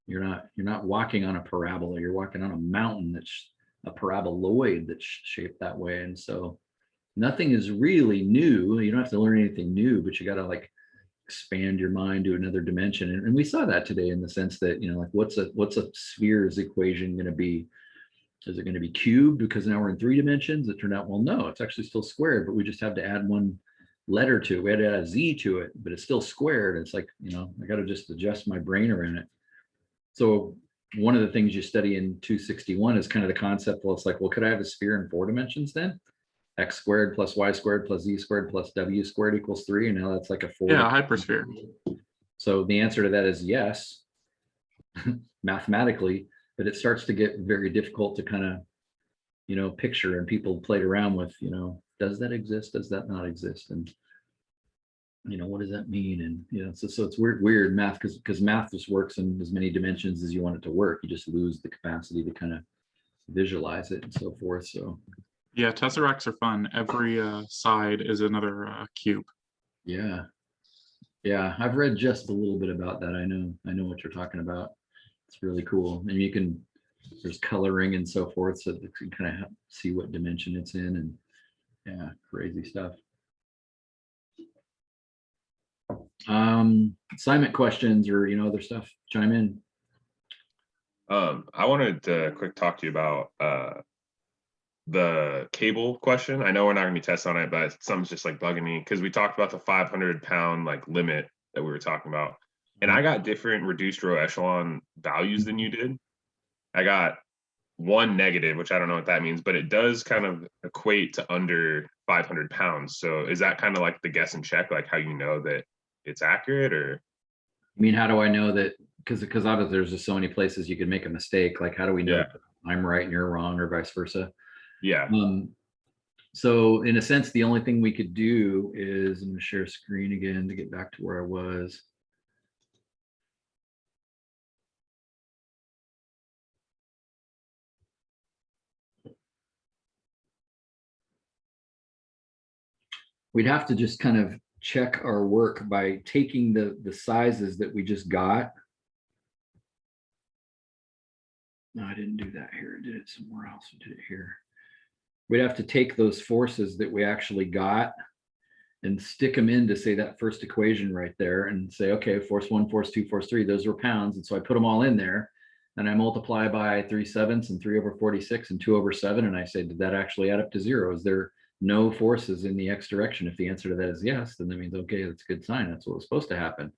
you're not walking on a parabola, you're walking on a mountain that's a paraboloid that's shaped that way. And so nothing is really new. You don't have to learn anything new, but you got to like expand your mind to another dimension. And we saw that today in the sense that, like what's a sphere's equation going to be? Is it going to be cubed because now we're in 3 dimensions? It turned out, well, no, it's actually still squared, but we just have to add one letter to it. We had to add a Z to it, but it's still squared. It's like, I got to just adjust my brain around it. So one of the things you study in 261 is kind of the concept. Well, it's like, well, could I have a sphere in 4 dimensions then? X squared plus Y squared plus Z squared plus W squared equals 3. And now that's like a 4. Yeah, hypersphere. So the answer to that is yes, mathematically, but it starts to get very difficult to kind of, picture, and people played around with, does that exist? Does that not exist? And, what does that mean? And, so it's weird math because math just works in as many dimensions as you want it to work. You just lose the capacity to kind of visualize it and so forth. So. Yeah, tesseracts are fun. Every side is another cube. Yeah. I've read just a little bit about that. I know what you're talking about. It's really cool. And there's coloring and so forth, so you can kind of see what dimension it's in, and yeah, crazy stuff. Assignment questions or, other stuff, chime in. I wanted to quick talk to you about the cable question. I know we're not gonna be testing on it, but something's just like bugging me because we talked about the 500-pound like limit that we were talking about, and I got different reduced row echelon values than you did. I got 1 negative, which I don't know what that means, but it does kind of equate to under 500 pounds. So is that kind of like the guess and check, like how you know that it's accurate? Or I mean, how do I know that? Because obviously there's just so many places you could make a mistake. Like, how do we know Yeah. I'm right and you're wrong, or vice versa? Yeah. So in a sense, the only thing we could do is, I'm going to share screen again to get back to where I was. We'd have to just kind of check our work by taking the sizes that we just got. No, I didn't do that here. I did it somewhere else. I did it here. We'd have to take those forces that we actually got and stick them into, say, that first equation right there and say, okay, force 1, force 2, force 3, those were pounds. And so I put them all in there. and I multiply by 3/7 and 3/46 and 2/7. And I say, did that actually add up to 0? Is there no forces in the X direction? If the answer to that is yes, then that means, okay, that's a good sign. That's what was supposed to happen.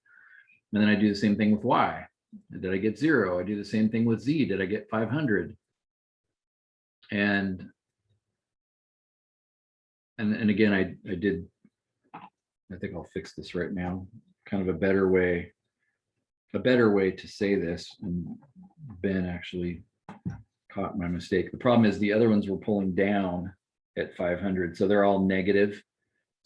And then I do the same thing with Y. Did I get 0? I do the same thing with Z. Did I get 500? And again, I did, I think I'll fix this right now. Kind of a better way to say this. And Ben actually caught my mistake. The problem is the other ones were pulling down at 500. So they're all negative.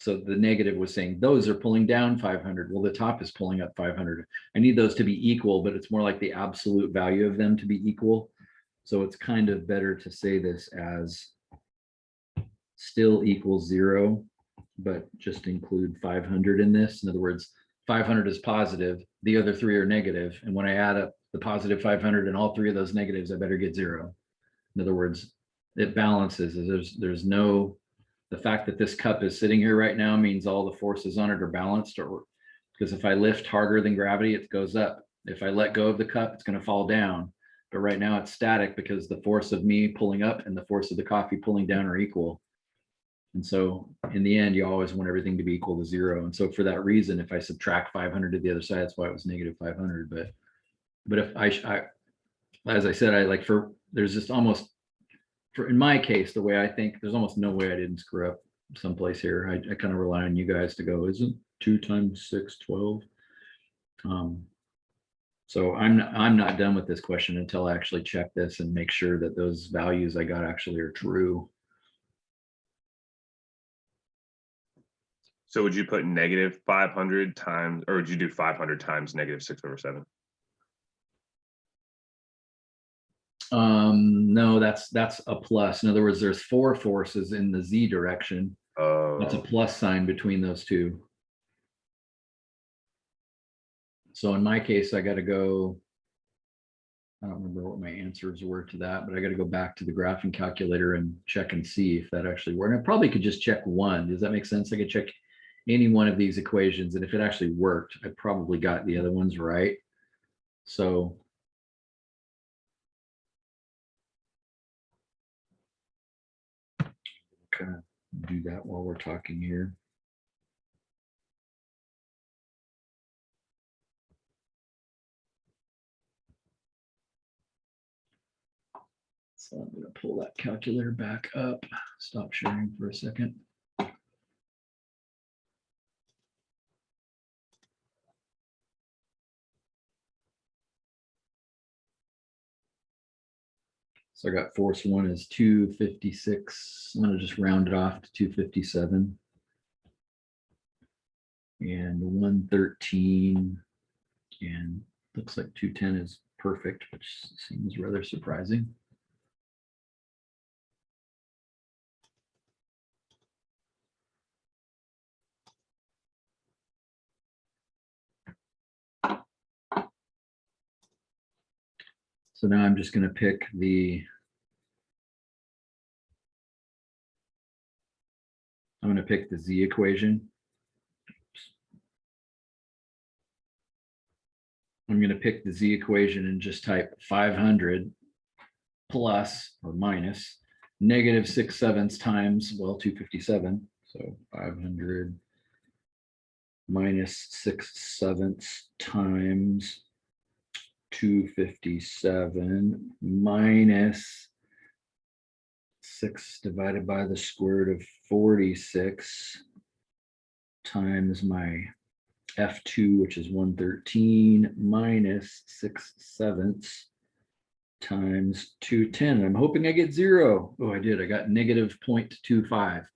So the negative was saying those are pulling down 500. Well, the top is pulling up 500. I need those to be equal, but it's more like the absolute value of them to be equal. So it's kind of better to say this as still equals 0, but just include 500 in this. In other words, 500 is positive, the other 3 are negative, and when I add up the positive 500 and all 3 of those negatives, I better get 0. In other words, it balances. There's no, the fact that this cup is sitting here right now means all the forces on it are balanced, or because if I lift harder than gravity, it goes up. If I let go of the cup, it's going to fall down. But right now it's static because the force of me pulling up and the force of the coffee pulling down are equal. And so in the end, you always want everything to be equal to 0. And so for that reason, if I subtract 500 to the other side, that's why it was negative 500. But if I as I said, I like for, there's just almost, for in my case, the way I think, there's almost no way I didn't screw up someplace here. I kind of rely on you guys to go, isn't 2 times 6, 12? So I'm not done with this question until I actually check this and make sure that those values I got actually are true. So would you put negative 500 times, or would you do 500 times negative 6/7? No, that's a plus. In other words, there's 4 forces in the Z direction. That's a Oh, plus sign between those two. So in my case, I got to go, I don't remember what my answers were to that, but I got to go back to the graphing calculator and check and see if that actually worked. And I probably could just check one. Does that make sense? I could check any one of these equations, and if it actually worked, I probably got the other ones right. So kind of do that while we're talking here. So I'm going to pull that calculator back up, stop sharing for a second. So I got force 1 is 256. I'm going to just round it off to 257. And 113. And looks like 210 is perfect, which seems rather surprising. So now I'm just going to pick the, I'm going to pick the Z equation. I'm going to pick the Z equation and just type 500 plus or minus negative 6/7 times, well, 257. So 500 minus 6/7 times 257 minus 6 divided by the square root of 46 times my F2, which is 113 minus 6/7 times 210. I'm hoping I get 0. Oh, I did. I got negative 0.25.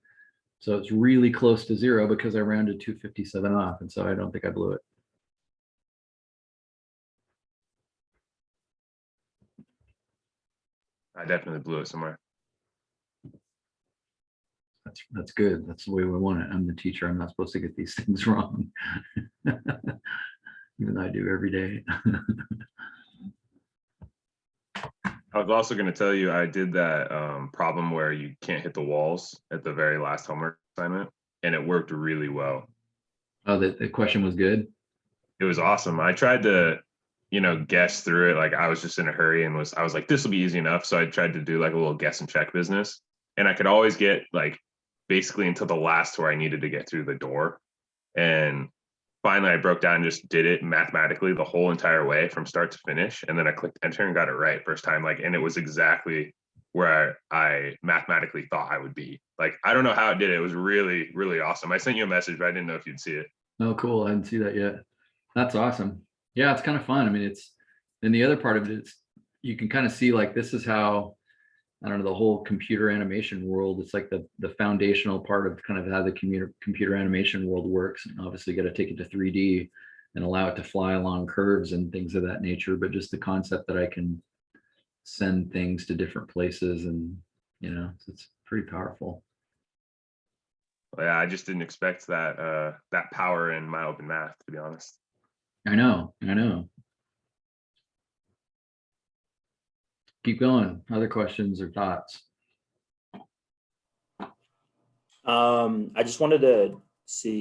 So it's really close to 0 because I rounded 257 off. And so I don't think I blew it. I definitely blew it somewhere. That's good. That's the way we want it. I'm the teacher. I'm not supposed to get these things wrong. Even though I do every day. I was also going to tell you, I did that problem where you can't hit the walls at the very last homework assignment, and it worked really well. Oh, the question was good. It was awesome. I tried to, guess through it. Like I was just in a hurry and I was like, this will be easy enough. So I tried to do like a little guess and check business, and I could always get like basically until the last tour I needed to get through the door. And finally I broke down and just did it mathematically the whole entire way from start to finish. And then I clicked enter and got it right first time. Like, and it was exactly where I mathematically thought I would be. Like, I don't know how it did it. It was really, really awesome. I sent you a message, but I didn't know if you'd see it. Oh, cool. I didn't see that yet. That's awesome. Yeah, it's kind of fun. I mean, and the other part of it is you can kind of see like this is how, I don't know, the whole computer animation world. It's like the foundational part of kind of how the computer animation world works. And obviously got to take it to 3D and allow it to fly along curves and things of that nature. But just the concept that I can send things to different places, and it's pretty powerful. Yeah, I just didn't expect that that power in my open math, to be honest. I know. Keep going. Other questions or thoughts? I just wanted to see